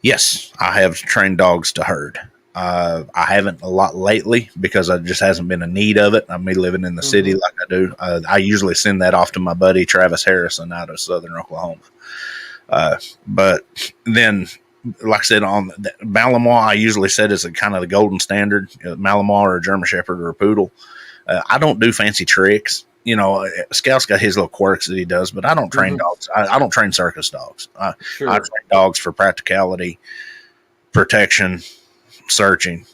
Yes, I have trained dogs to herd. I haven't a lot lately because I just hasn't been a need of it. I'm living in the city like I do. I usually send that off to my buddy Travis Harrison out of Southern Oklahoma. But then, like I said, on the Malinois, I usually set as a kind of the golden standard, Malinois or a German Shepherd or a Poodle. I don't do fancy tricks. you know, Scout's got his little quirks that he does, but I don't train dogs. I don't train circus dogs. I train dogs for practicality, protection, searching,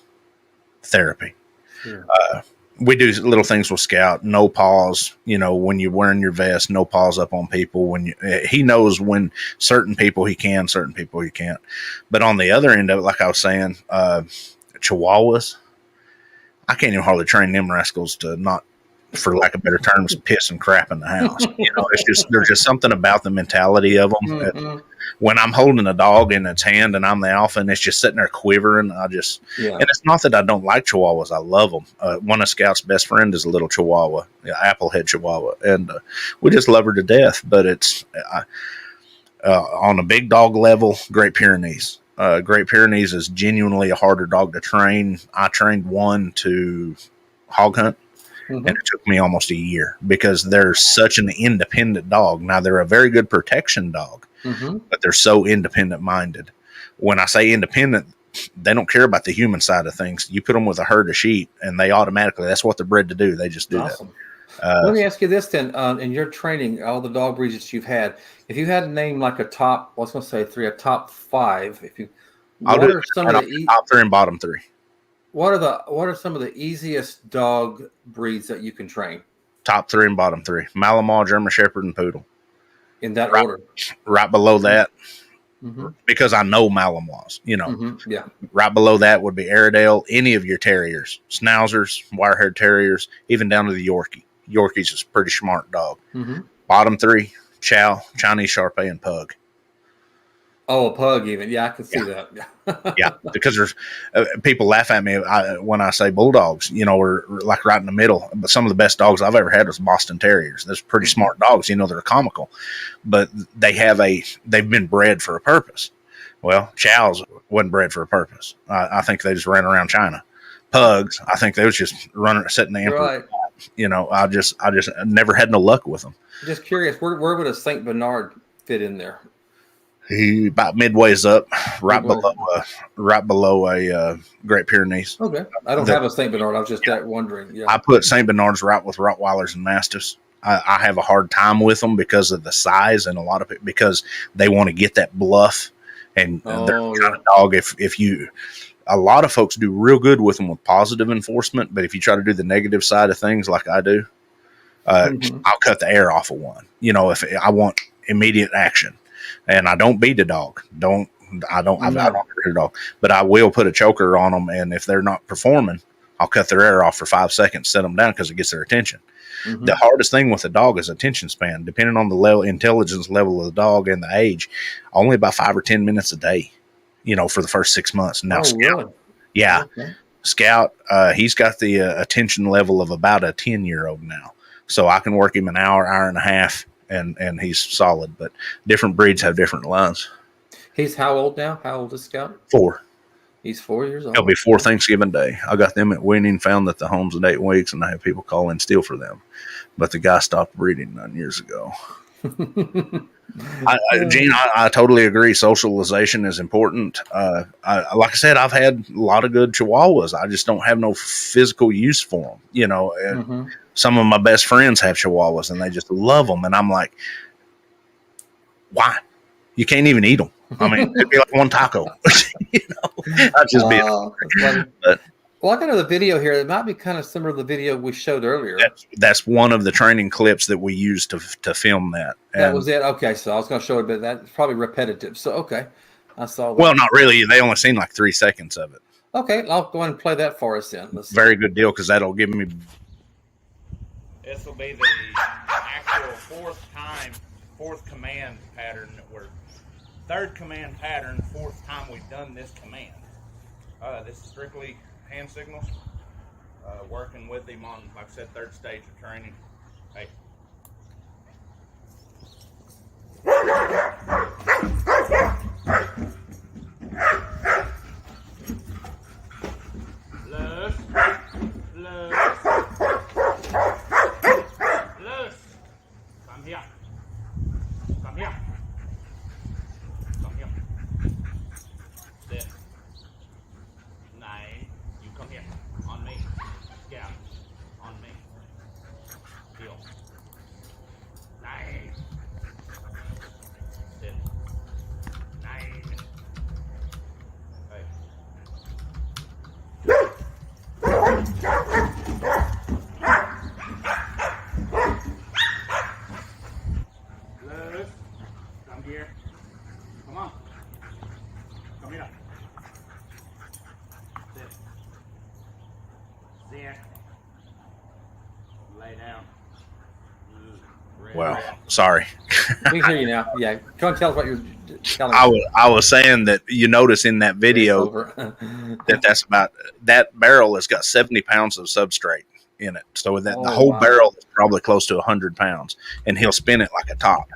therapy. Sure. We do little things with Scout, no paws, you know, when you're wearing your vest, no paws up on people. He knows when certain people he can, certain people he can't. But on the other end of it, like I was saying, Chihuahuas, I can't even hardly train them rascals to not, for lack of better terms, piss and crap in the house. You know, there's just something about the mentality of them. Mm-hmm. When I'm holding a dog in its hand and I'm the alpha and it's just sitting there quivering, and it's not that I don't like Chihuahuas. I love them. One of Scout's best friend is a little Chihuahua, Applehead Chihuahua, and we just love her to death. But it's on a big dog level, Great Pyrenees. Great Pyrenees is genuinely a harder dog to train. I trained one to hog hunt. And it took me almost a year because they're such an independent dog. Now, they're a very good protection dog, but they're so independent minded. When I say independent, they don't care about the human side of things. You put them with a herd of sheep and they automatically, that's what they're bred to do. They just do that. Let me ask you this then. In your training, all the dog breeds that you've had, if you had to name like a top, I was going to say three, a top five, I'll do top three and bottom three. What are some of the easiest dog breeds that you can train? Top three and bottom three: Malinois, German Shepherd, and Poodle. In that order. Right below that, because I know Malinois. You know, right below that would be Airedale. Any of your terriers, Schnauzers, wire-haired terriers, even down to the Yorkie. Yorkie's is a pretty smart dog. Bottom three: Chow, Chinese Shar-Pei, and Pug. Oh, a pug even. Yeah, I can see that. Yeah, because there's people laugh at me when I say bulldogs, you know, or like right in the middle. But some of the best dogs I've ever had was Boston Terriers. They're pretty smart dogs. You know, they're comical, but they've been bred for a purpose. Well, Chow's wasn't bred for a purpose. I think they just ran around China. Pugs, I think they was just sitting the emperor. Right. You know, I just never had no luck with them. Just curious, where would a Saint Bernard fit in there? He about midway's up, right below a Great Pyrenees. Okay, I don't have a Saint Bernard. I was just wondering. Yeah, I put Saint Bernards right with Rottweilers and Mastiffs. I have a hard time with them because of the size, and a lot of it because they want to get that bluff, and they're the kind of dog. If you, a lot of folks do real good with them with positive enforcement, but if you try to do the negative side of things like I do, I'll cut the air off of one. You know, if I want immediate action. And I don't beat a dog. I don't hurt a dog, but I will put a choker on them. And if they're not performing, I'll cut their air off for 5 seconds, set them down because it gets their attention. The hardest thing with a dog is attention span. Depending on the intelligence level of the dog and the age, only about 5 or 10 minutes a day, you know, for the first 6 months. Now, Scout, Scout, he's got the attention level of about a 10-year-old now. So I can work him an hour and a half. And he's solid, but different breeds have different lines. He's how old now? How old is Scout? 4. He's 4 years old. He'll be 4 Thanksgiving Day. I got them at weaning, found that the home's at 8 weeks, and I have people call in steal for them. But the guy stopped breeding 9 years ago. Gene, I totally agree. Socialization is important. Like I said, I've had a lot of good Chihuahuas. I just don't have no physical use for them. You know, some of my best friends have Chihuahuas and they just love them. And I'm like, why? You can't even eat them. I mean, it'd be like one taco. You know, I'd just be. Well, I got another video here that might be kind of similar to the video we showed earlier. That's one of the training clips that we used to film that. That was it. Okay, so I was going to show it, but that's probably repetitive. So, okay, I saw that. Well, not really. They only seen like 3 seconds of it. Okay, I'll go ahead and play that for us then. Very good deal because that'll give me. This will be the actual fourth command pattern that we're third command pattern, fourth time we've done this command. This is strictly hand signals. Working with him on, like I said, third stage of training. Hey. Loose. Come here. Sit. 9. You come here. On me. Scout. On me. Heel. Nice. Sit. Nice. Hey. Loose. Come here. Come on. Come here. Sit. Sit. Lay down. Well, sorry. We can hear you now. Yeah, come and tell us what you're telling I was saying that you notice in that video that barrel has got 70 pounds of substrate in it. So that the whole barrel is probably close to 100 pounds, and he'll spin it like a top.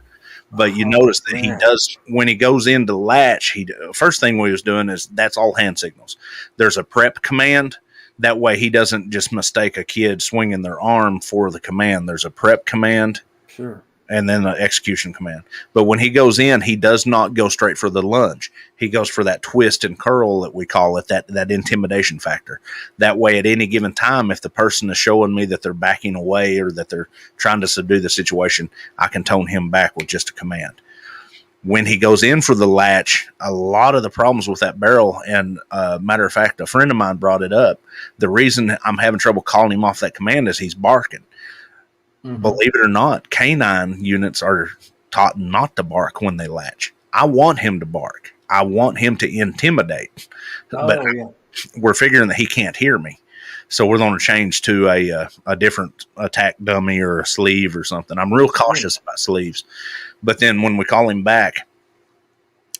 But you notice that he does, when he goes into latch, first thing we was doing is that's all hand signals. There's a prep command. That way he doesn't just mistake a kid swinging their arm for the command. There's a prep command. Sure. And then the execution command. But when he goes in, he does not go straight for the lunge. He goes for that twist and curl that we call it, that intimidation factor. That way, at any given time, if the person is showing me that they're backing away or that they're trying to subdue the situation, I can tone him back with just a command. When he goes in for the latch, a lot of the problems with that barrel, and matter of fact, a friend of mine brought it up. The reason I'm having trouble calling him off that command is he's barking. Mm-hmm. Believe it or not, canine units are taught not to bark when they latch. I want him to bark. I want him to intimidate. We're figuring that he can't hear me. So we're going to change to a different attack dummy or a sleeve or something. I'm real cautious about sleeves. But then when we call him back,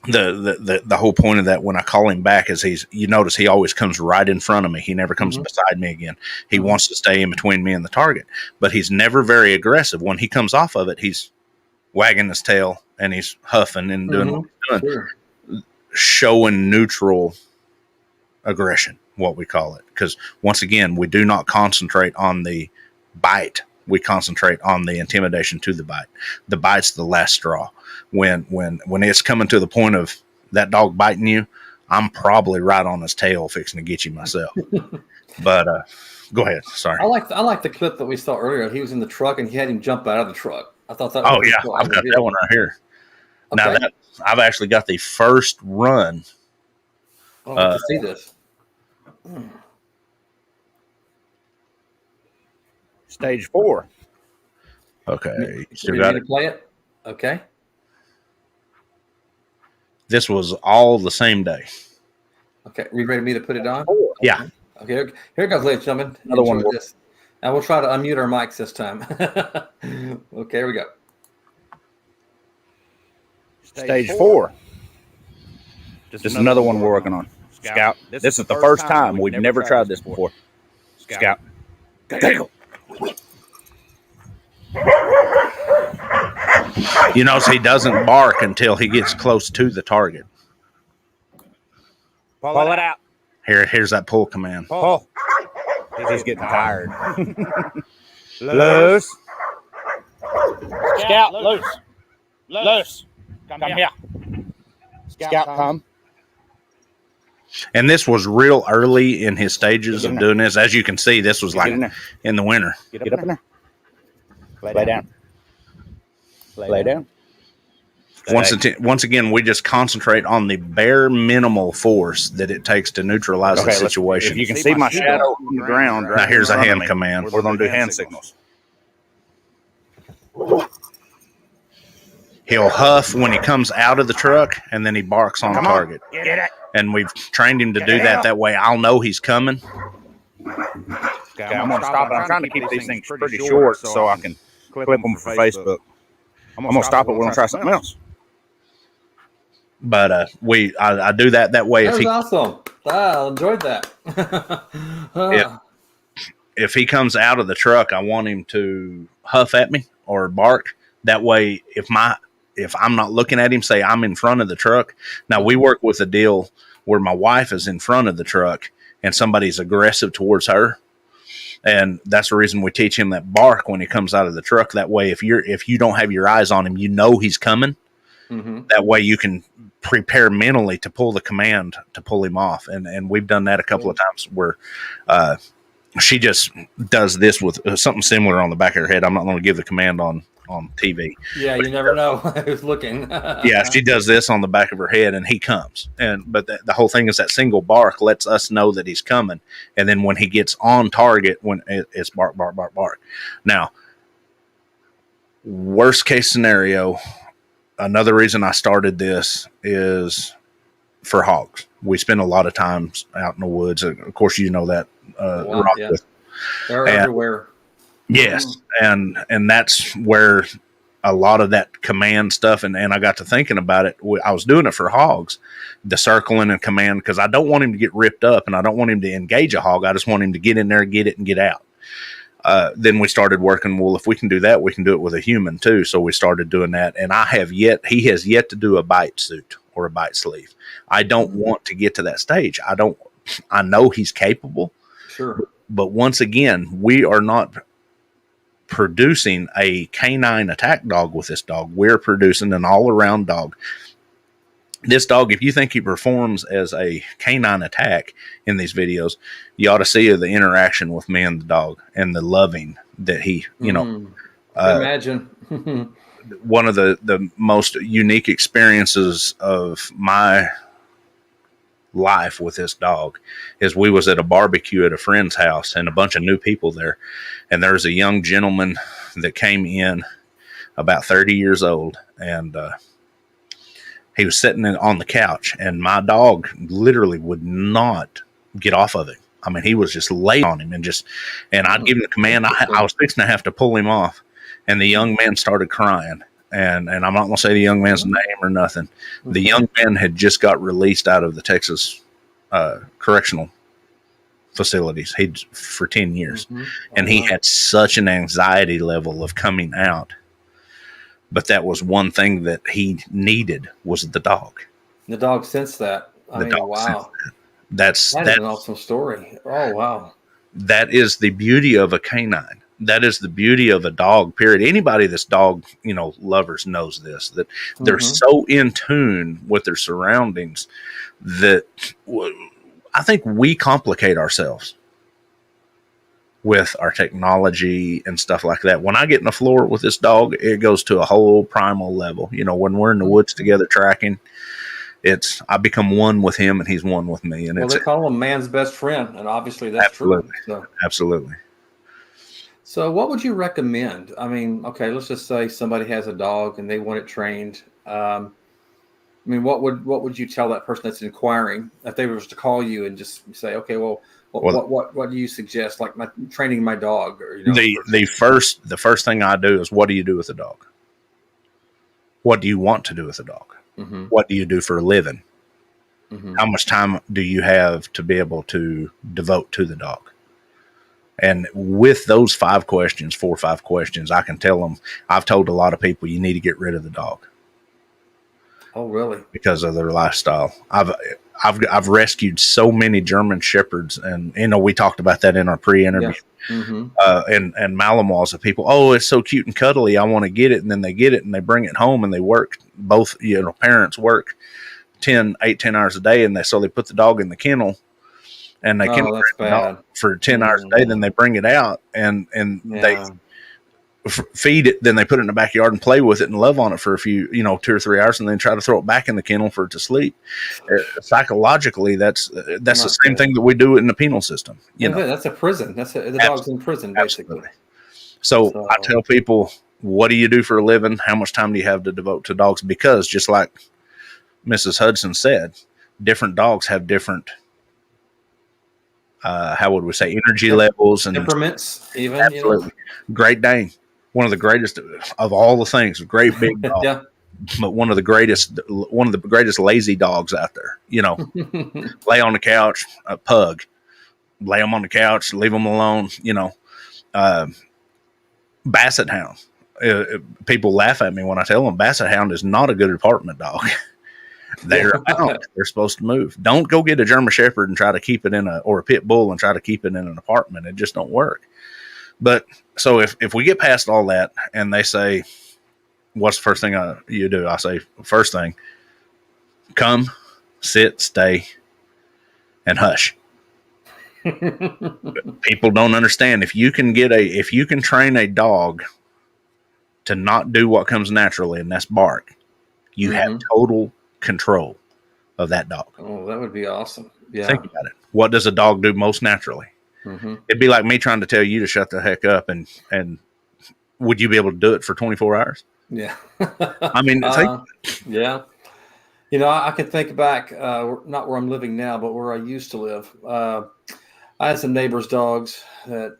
the whole point of that, when I call him back, is you notice he always comes right in front of me. He never comes beside me again. He wants to stay in between me and the target, but he's never very aggressive. When he comes off of it, he's wagging his tail and he's huffing and doing what he's doing, showing neutral aggression, what we call it. Because once again, we do not concentrate on the bite. We concentrate on the intimidation to the bite. The bite's the last straw. When it's coming to the point of that dog biting you, I'm probably right on his tail fixing to get you myself. But go ahead. Sorry. I like the clip that we saw earlier. He was in the truck and he had him jump out of the truck. I thought that. Oh yeah, cool. I've got that one right here. Okay. Now I've actually got the first run. Oh, I see this. Stage 4. Okay. You ready to play it? Okay. This was all the same day. Okay. Are you ready for me to put it on? Yeah. Okay. Here it goes, ladies and gentlemen. Another one. This. Now we'll try to unmute our mics this time. Okay, here we go. Stage 4. Just another one we're working on. Scout. This is the first time. We've never tried this before. Scout. Go. You notice he doesn't bark until he gets close to the target. Pull it out. Here's that pull command. Pull. He's getting tired. Loose. Scout, loose. Loose. Come here. Scout, come. And this was real early in his stages of doing this. As you can see, this was like in the winter. Get up in there. Lay down. Lay down. Once again, we just concentrate on the bare minimal force that it takes to neutralize the situation. If you can see my shadow on the ground. Now here's a hand command. We're going to do hand signals. He'll huff when he comes out of the truck, and then he barks on target. Get it. And we've trained him to do that. That way I'll know he's coming. Okay, I'm going to stop it. I'm trying to keep these things pretty short so I can clip them for Facebook. I'm going to stop it. We're going to try something else. But I do that way. That was awesome. I enjoyed that. If he comes out of the truck, I want him to huff at me or bark. That way, if I'm not looking at him, say I'm in front of the truck. Now we work with a deal where my wife is in front of the truck and somebody's aggressive towards her. And that's the reason we teach him that bark when he comes out of the truck. That way, if you don't have your eyes on him, you know he's coming. Mm-hmm. That way you can prepare mentally to pull the command to pull him off. And we've done that a couple of times where she just does this with something similar on the back of her head. I'm not going to give the command on TV. Yeah, you never know who's looking. Yeah, she does this on the back of her head, and he comes. But the whole thing is that single bark lets us know that he's coming, and then when he gets on target, when it's bark, bark, bark, bark. Now, worst case scenario, another reason I started this is for hogs. We spend a lot of time out in the woods. Of course, you know that. Wow, yeah. They're everywhere. Yes, and that's where a lot of that command stuff, and I got to thinking about it. I was doing it for hogs, the circling and command, because I don't want him to get ripped up, and I don't want him to engage a hog. I just want him to get in there, get it, and get out. Then we started working, well, if we can do that, we can do it with a human too. So we started doing that, and he has yet to do a bite suit or a bite sleeve. I don't want to get to that stage. I know he's capable. Sure. But once again, we are not producing a canine attack dog with this dog. We're producing an all-around dog. This dog, if you think he performs as a canine attack in these videos, you ought to see the interaction with me and the dog and the loving that he, imagine. One of the most unique experiences of my life with this dog is we was at a barbecue at a friend's house and a bunch of new people there, and there's a young gentleman that came in about 30 years old, and he was sitting on the couch, and my dog literally would not get off of him. I mean, he was just laying on him, and I'd give him the command. I was fixing to have to pull him off, and the young man started crying. And I'm not going to say the young man's name or nothing. The young man had just got released out of the Texas correctional facilities for 10 years. And he had such an anxiety level of coming out. But that was one thing that he needed was the dog. The dog sensed that. Wow. That's an awesome story. Oh, wow. That is the beauty of a canine. That is the beauty of a dog, period. Anybody that's dog, lovers knows this, that they're so in tune with their surroundings that I think we complicate ourselves with our technology and stuff like that. When I get in the floor with this dog, it goes to a whole primal level. When we're in the woods together tracking, I become one with him and he's one with me. And they call him man's best friend, and obviously that's absolutely true. So. Absolutely. So what would you recommend? I mean, okay, let's just say somebody has a dog and they want it trained. What would you tell that person that's inquiring if they were to call you and just say, okay, well, what do you suggest? Like training my dog, or the first thing I do is, what do you do with a dog? What do you want to do with a dog? Mm-hmm. What do you do for a living? Mm-hmm. How much time do you have to be able to devote to the dog? And with those 4 or 5 questions, I can tell them. I've told a lot of people, you need to get rid of the dog. Oh, really? Because of their lifestyle. I've rescued so many German Shepherds, and we talked about that in our pre-interview. Yeah. Mm-hmm. And Malinois of people. Oh, it's so cute and cuddly. I want to get it, and then they get it and they bring it home and they work. Both parents work 10 hours a day, and they put the dog in the kennel. And they can for 10 hours a day. Then they bring it out and they feed it. Then they put it in the backyard and play with it and love on it for a few, 2 or 3 hours, and then try to throw it back in the kennel for it to sleep. Psychologically, that's the same thing that we do in the penal system. That's a prison. The dog's in prison, basically. Absolutely. So I tell people, what do you do for a living? How much time do you have to devote to dogs? Because just like Mrs. Hudson said, different dogs have different how would we say, energy levels and temperaments, even. Absolutely. Great Dane, one of the greatest of all the things, great big dog. Yeah. But one of the greatest lazy dogs out there. Lay on the couch, a pug. Lay them on the couch, leave them alone. Basset Hound. People laugh at me when I tell them Basset Hound is not a good apartment dog. They're out. They're supposed to move. Don't go get a German Shepherd and try to keep it or a pit bull and try to keep it in an apartment. It just don't work. But so if we get past all that and they say, what's the first thing you do? I say, first thing, come, sit, stay, and hush. People don't understand. If you can train a dog to not do what comes naturally, and that's bark, you have total control of that dog. Oh, that would be awesome. Yeah. Think about it. What does a dog do most naturally? It'd be like me trying to tell you to shut the heck up, and would you be able to do it for 24 hours? Yeah. I mean, yeah. You know, I can think back, not where I'm living now, but where I used to live. I had some neighbors' dogs that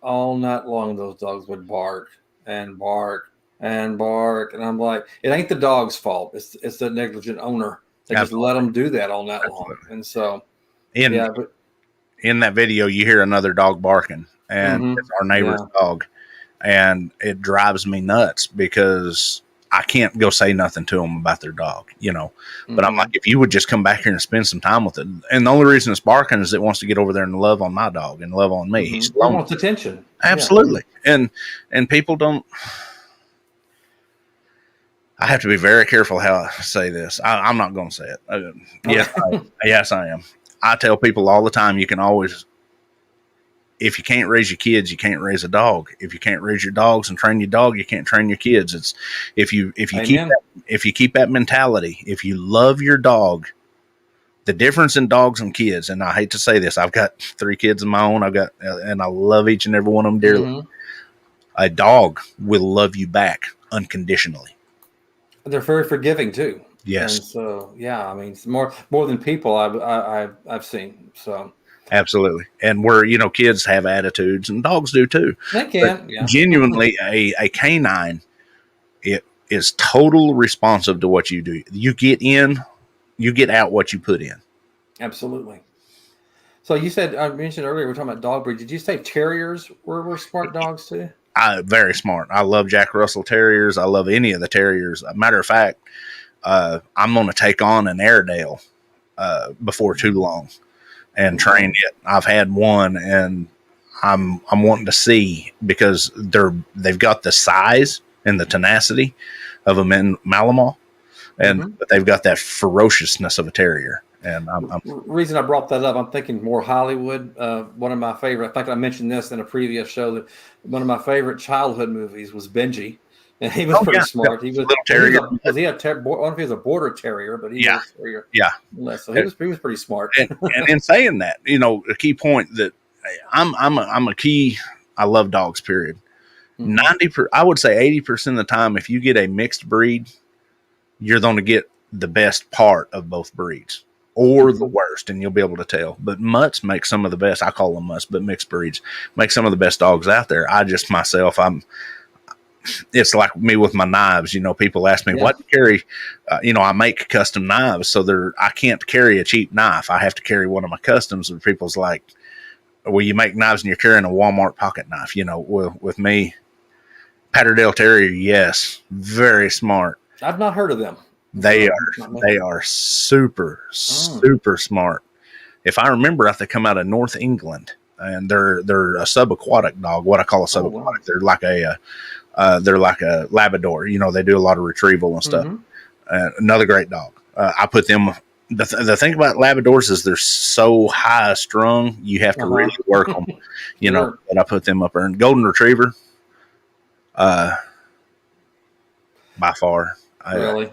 all night long those dogs would bark and bark and bark, and I'm like, it ain't the dog's fault. It's the negligent owner. They just let them do that all night long, and so in that video, you hear another dog barking, and it's our neighbor's dog, and it drives me nuts because I can't go say nothing to them about their dog, you know. But I'm like, if you would just come back here and spend some time with it, and the only reason it's barking is it wants to get over there and love on my dog and love on me. He wants attention. Absolutely, and people don't. I have to be very careful how I say this. I'm not going to say it. Yes, I am. I tell people all the time, you can always, if you can't raise your kids, you can't raise a dog. If you can't raise your dogs and train your dog, you can't train your kids. It's if you keep that mentality, if you love your dog, the difference in dogs and kids, and I hate to say this, I've got 3 kids of my own. And I love each and every one of them dearly. A dog will love you back unconditionally. They're very forgiving too. Yes. And so, yeah, I mean, it's more than people I've seen. So absolutely. And where, kids have attitudes and dogs do too. They can. Yeah. Genuinely, a canine, it is total responsive to what you do. You get in, you get out what you put in. Absolutely. So you said, I mentioned earlier, we're talking about dog breed. Did you say terriers were smart dogs too? Very smart. I love Jack Russell Terriers. I love any of the terriers. A matter of fact, I'm going to take on an Airedale before too long and train it. I've had one, and I'm wanting to see, because they've got the size and the tenacity of a Malinois, but they've got that ferociousness of a terrier. And reason I brought that up, I'm thinking more Hollywood. One of my favorite, I think I mentioned this in a previous show, that one of my favorite childhood movies was Benji, and he was pretty smart. He was a little terrier. I don't know if he was a border terrier, but he was a terrier. Yeah. So he was pretty smart. And in saying that, a key point that I love dogs, period. 90%, I would say 80% of the time, if you get a mixed breed, you're going to get the best part of both breeds. Or the worst, and you'll be able to tell. But mutts make some of the best. I call them mutts, but mixed breeds make some of the best dogs out there. It's like me with my knives. People ask me, what do you carry? I make custom knives, so I can't carry a cheap knife. I have to carry one of my customs. And people's like, well, you make knives and you're carrying a Walmart pocket knife. Well, with me, Patterdale Terrier, yes, very smart. I've not heard of them. They are super smart. If I remember, they come out of North England, and they're a subaquatic dog. What I call a subaquatic. They're like a Labrador. They do a lot of retrieval and stuff. Another great dog. I put them. The thing about Labradors is they're so high strung. You have to really work them. And I put them up there. And Golden Retriever, by far. Really?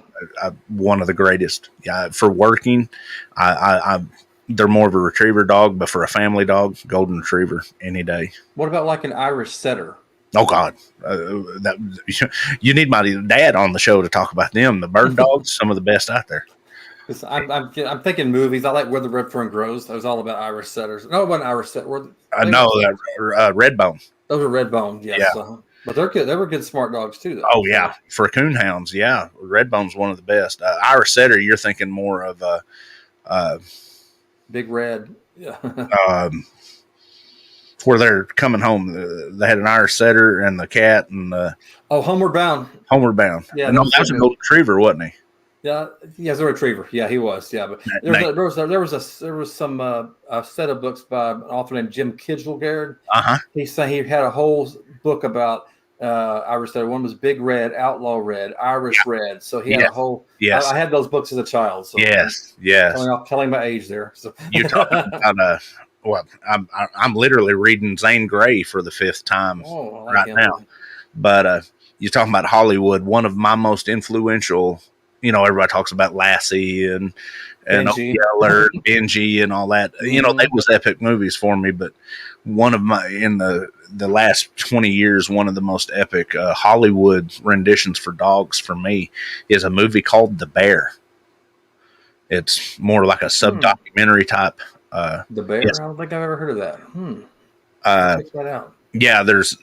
One of the greatest. For working, they're more of a retriever dog, but for a family dog, Golden Retriever any day. What about like an Irish setter? Oh God, you need my dad on the show to talk about them. The bird dogs, some of the best out there. I'm thinking movies. I like Where the Red Fern Grows. That was all about Irish setters. No, it wasn't Irish setter. I know Redbone. Those are Redbone. Yes. Yeah. But they're good. They were good, smart dogs too, though. Oh yeah, for coonhounds, yeah, Redbone's one of the best. Irish setter, you're thinking more of Big Red. Yeah. Where they're coming home, they had an Irish setter and the cat and Homeward Bound. Homeward Bound. Yeah, no, that was a Golden Retriever, wasn't he? Yeah, he's a retriever. Yeah, he was. Yeah, but there was some a set of books by an author named Jim Kidgel-Garrett. He said he had a whole book about Irish setter. One was Big Red, Outlaw Red, Irish Red. So he had a whole. Yes, I had those books as a child. So yes. Telling my age there. So. You talking about well, I'm literally reading Zane Grey for the 5th time right now. But you're talking about Hollywood. One of my most influential, everybody talks about Lassie and Benji. Yeller, Benji, and all that. Mm-hmm. They was epic movies for me. But one of my in the last 20 years, one of the most epic Hollywood renditions for dogs for me is a movie called The Bear. It's more like a sub-documentary type. The Bear? Yes. I don't think I've ever heard of that. Check that out. Yeah, there's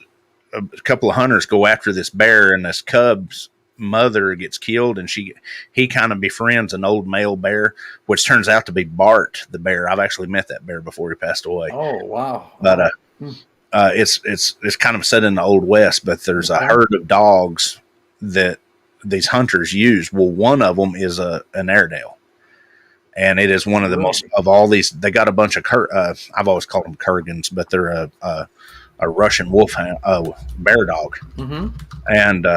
a couple of hunters go after this bear, and this cub's mother gets killed, and he kind of befriends an old male bear, which turns out to be Bart the bear. I've actually met that bear before he passed away. Oh, wow. But it's kind of set in the Old West, but there's a herd of dogs that these hunters use. Well, one of them is an Airedale. And it is one of the most of all these. They got a bunch of I've always called them Kurgans, but they're a Russian wolfhound, bear dog. Mm-hmm. And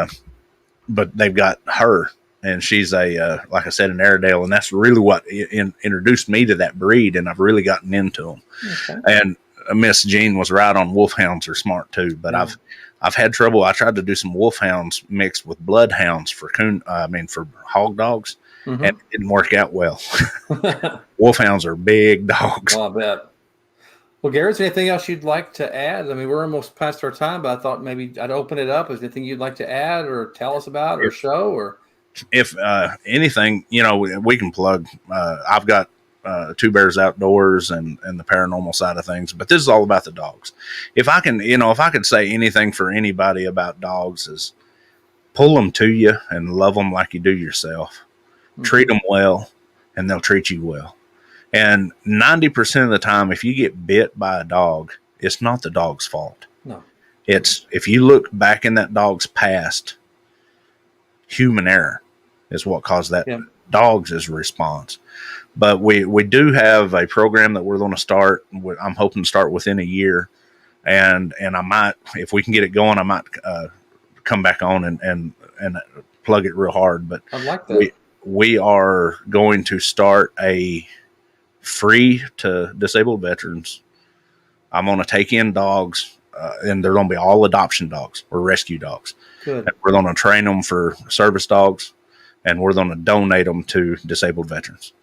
but they've got her, and she's like I said, an Airedale, and that's really what introduced me to that breed, and I've really gotten into them. Okay. And Miss Jean was right on. Wolfhounds are smart too, but I've had trouble. I tried to do some wolfhounds mixed with bloodhounds for for hog dogs. Mm-hmm. And it didn't work out well. Wolfhounds are big dogs. Well, I bet. Well, Garrett, is there anything else you'd like to add? I mean, we're almost past our time, but I thought maybe I'd open it up. Is there anything you'd like to add or tell us about or show? Or if anything, we can plug. I've got Two Bears Outdoors and the paranormal side of things, but this is all about the dogs. If I can, if I could say anything for anybody about dogs is pull them to you and love them like you do yourself. Treat them well, and they'll treat you well. And 90% of the time, if you get bit by a dog, it's not the dog's fault. No. It's if you look back in that dog's past, human error is what caused that. Yep. Dog's response. But we do have a program that we're going to start. I'm hoping to start within a year. And I might, if we can get it going, I might come back on and plug it real hard. But I like that. We are going to start a free to disabled veterans. I'm going to take in dogs, and they're going to be all adoption dogs or rescue dogs. Good. And we're going to train them for service dogs, and we're going to donate them to disabled veterans.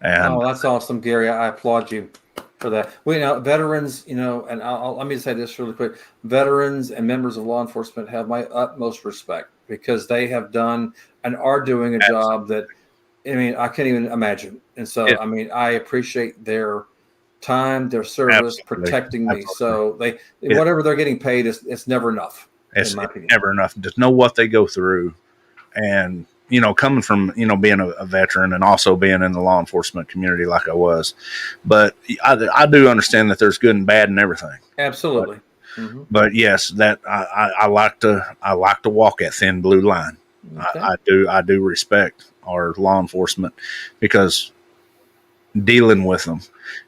And that's awesome, Gary. I applaud you for that. Veterans, and let me say this really quick. Veterans and members of law enforcement have my utmost respect because they have done and are doing a job that, I can't even imagine. And so, I appreciate their time, their service, protecting me. So whatever they're getting paid, it's never enough. It's never enough. Just know what they go through. And, coming from, being a veteran and also being in the law enforcement community like I was. But I do understand that there's good and bad in everything. Absolutely. But yes, that I like to walk that thin blue line. Okay. I do respect our law enforcement because dealing with them.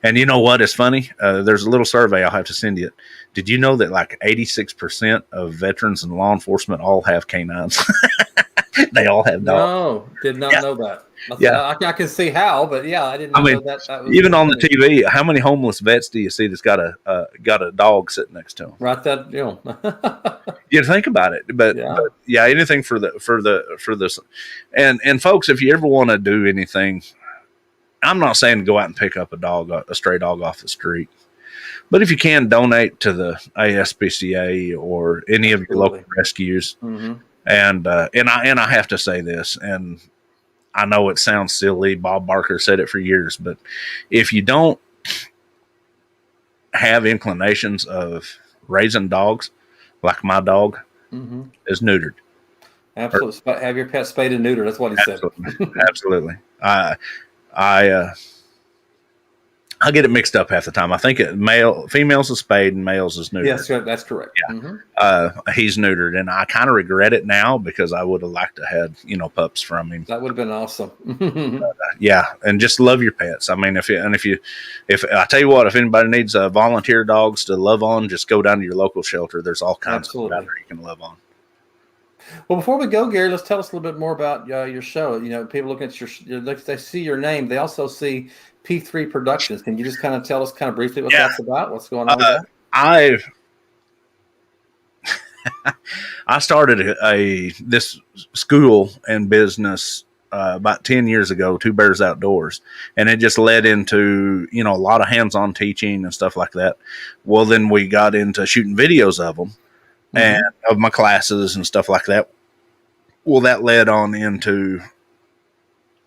And you know what? It's funny. There's a little survey I'll have to send you. Did you know that like 86% of veterans and law enforcement all have canines? They all have dogs. No, did not know that. I can see how, but I didn't know that. That was even on the TV, how many homeless vets do you see that's got a dog sitting next to them? Right, You think about it, but anything for this. And folks, if you ever want to do anything, I'm not saying go out and pick up a stray dog off the street, but if you can donate to the ASPCA or any of your local rescues. Mm-hmm. And I have to say this, and I know it sounds silly. Bob Barker said it for years, but if you don't have inclinations of raising dogs, like my dog is neutered. Absolutely. Have your pet spayed and neutered. That's what he said. Absolutely. I get it mixed up half the time. I think females is spayed and males is neutered. Yes, that's correct. Yeah. Mm-hmm. He's neutered, and I kind of regret it now because I would have liked to have pups from him. That would have been awesome. And just love your pets. I mean, if I tell you what, if anybody needs volunteer dogs to love on, just go down to your local shelter. There's all kinds of them out there you can love on. Well, before we go, Gary, let's tell us a little bit more about your show. You know, people looking at they see your name. They also see P3 Productions. Can you just kind of tell us kind of briefly what Yeah. that's about? What's going on with that? I started this school and business about 10 years ago, Two Bears Outdoors, and it just led into, you know, a lot of hands-on teaching and stuff like that. Well, then we got into shooting videos of them and of my classes and stuff like that. Well, that led on into,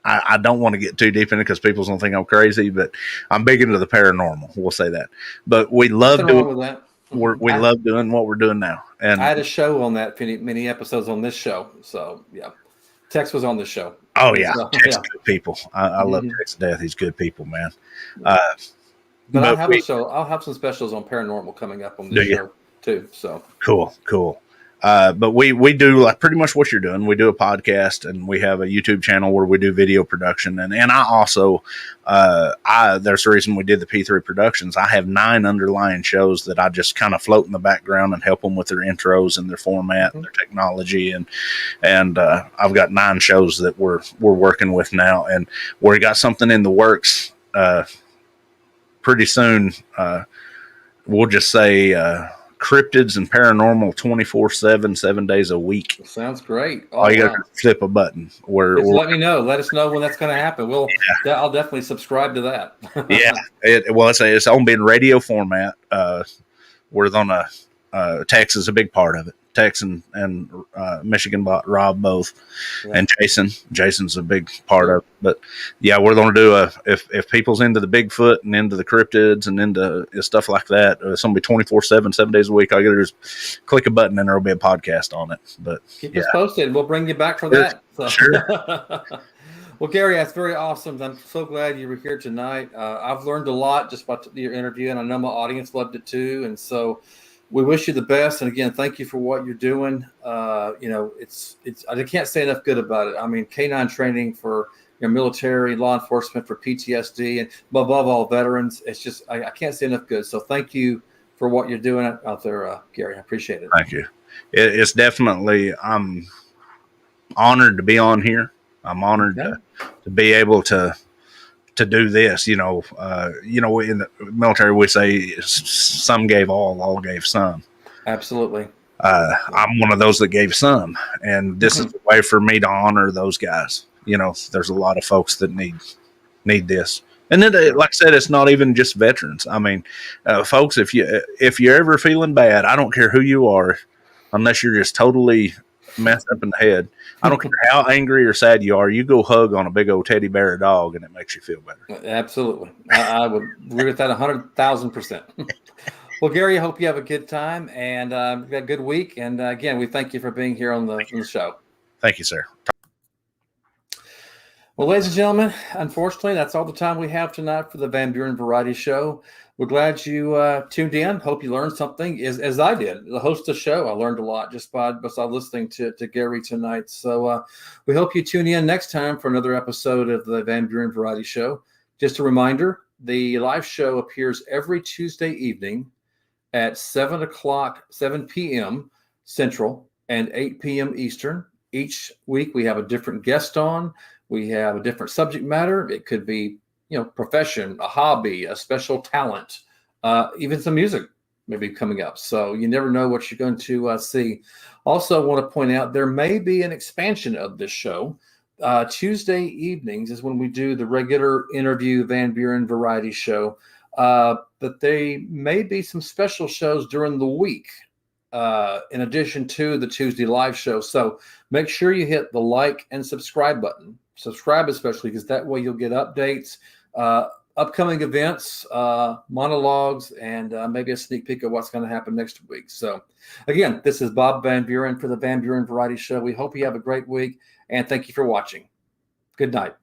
I don't want to get too deep in it because people don't think I'm crazy, but I'm big into the paranormal. We'll say that. But we love Nothing wrong doing with that. we love doing what we're doing now. And I had a show on that, many episodes on this show. So yeah, Tex was on this show. oh yeah, So, Tex yeah. good people. I love Tex to death. He's good people, man. But I'll have a show. I'll have some specials on paranormal coming up on this show too. So cool. But we do like pretty much what you're doing. We do a podcast and we have a YouTube channel where we do video production. And I also, there's a reason we did the P3 Productions. I have 9 underlying shows that I just kind of float in the background and help them with their intros and their format and their technology. And I've got 9 shows that we're working with now, and we got something in the works, pretty soon. We'll just say, cryptids and paranormal 24/7, 7 days a week. Sounds great. All you got to flip a button. Just let me know. Let us know when that's going to happen. I'll definitely subscribe to that. Yeah. It's on being radio format. We're on Tex is a big part of it. Tex and Michigan Rob both, and Jason's a big part of it. But yeah, we're going to do if people's into the Bigfoot and into the cryptids and into stuff like that, it's going to be 24/7, 7 days a week. All you got to do is click a button and there'll be a podcast on it. But keep us posted. We'll bring you back for that. So. Sure. Well, Gary, that's very awesome. I'm so glad you were here tonight. I've learned a lot just about your interview, and I know my audience loved it too. And so we wish you the best. And again, thank you for what you're doing. You know, it's I can't say enough good about it. I mean, canine training for military, law enforcement, for PTSD, and above all, veterans. It's just, I can't say enough good. So thank you for what you're doing out there, Gary. I appreciate it. Thank you. It's definitely, I'm honored to be on here. I'm honored to be able to do this. In the military, we say some gave all gave some. Absolutely. I'm one of those that gave some, and this is a way for me to honor those guys. You know, there's a lot of folks that need this. And then, like I said, it's not even just veterans. I mean, folks, if you're ever feeling bad, I don't care who you are, unless you're just totally messed up in the head. I don't care how angry or sad you are. You go hug on a big old teddy bear or dog, and it makes you feel better. Absolutely. I would agree with that 100,000%. Well, Gary, I hope you have a good time and a good week. And again, we thank you for being here on the show. Thank you, sir. Well, ladies and gentlemen, unfortunately, that's all the time we have tonight for the Van Buren Variety Show. We're glad you tuned in. Hope you learned something, as I did. The host of the show, I learned a lot just by listening to Gary tonight. So we hope you tune in next time for another episode of the Van Buren Variety Show. Just a reminder, the live show appears every Tuesday evening at 7 p.m. Central and 8 p.m. Eastern. Each week we have a different guest on. We have a different subject matter. It could be, profession, a hobby, a special talent, even some music maybe coming up. So you never know what you're going to see. Also, I want to point out there may be an expansion of this show. Tuesday evenings is when we do the regular interview Van Buren Variety Show. But there may be some special shows during the week in addition to the Tuesday live show. So make sure you hit the like and subscribe button. Subscribe especially because that way you'll get updates, upcoming events, monologues, and maybe a sneak peek of what's going to happen next week. So again, this is Bob Van Buren for the Van Buren Variety Show. We hope you have a great week, and thank you for watching. Good night.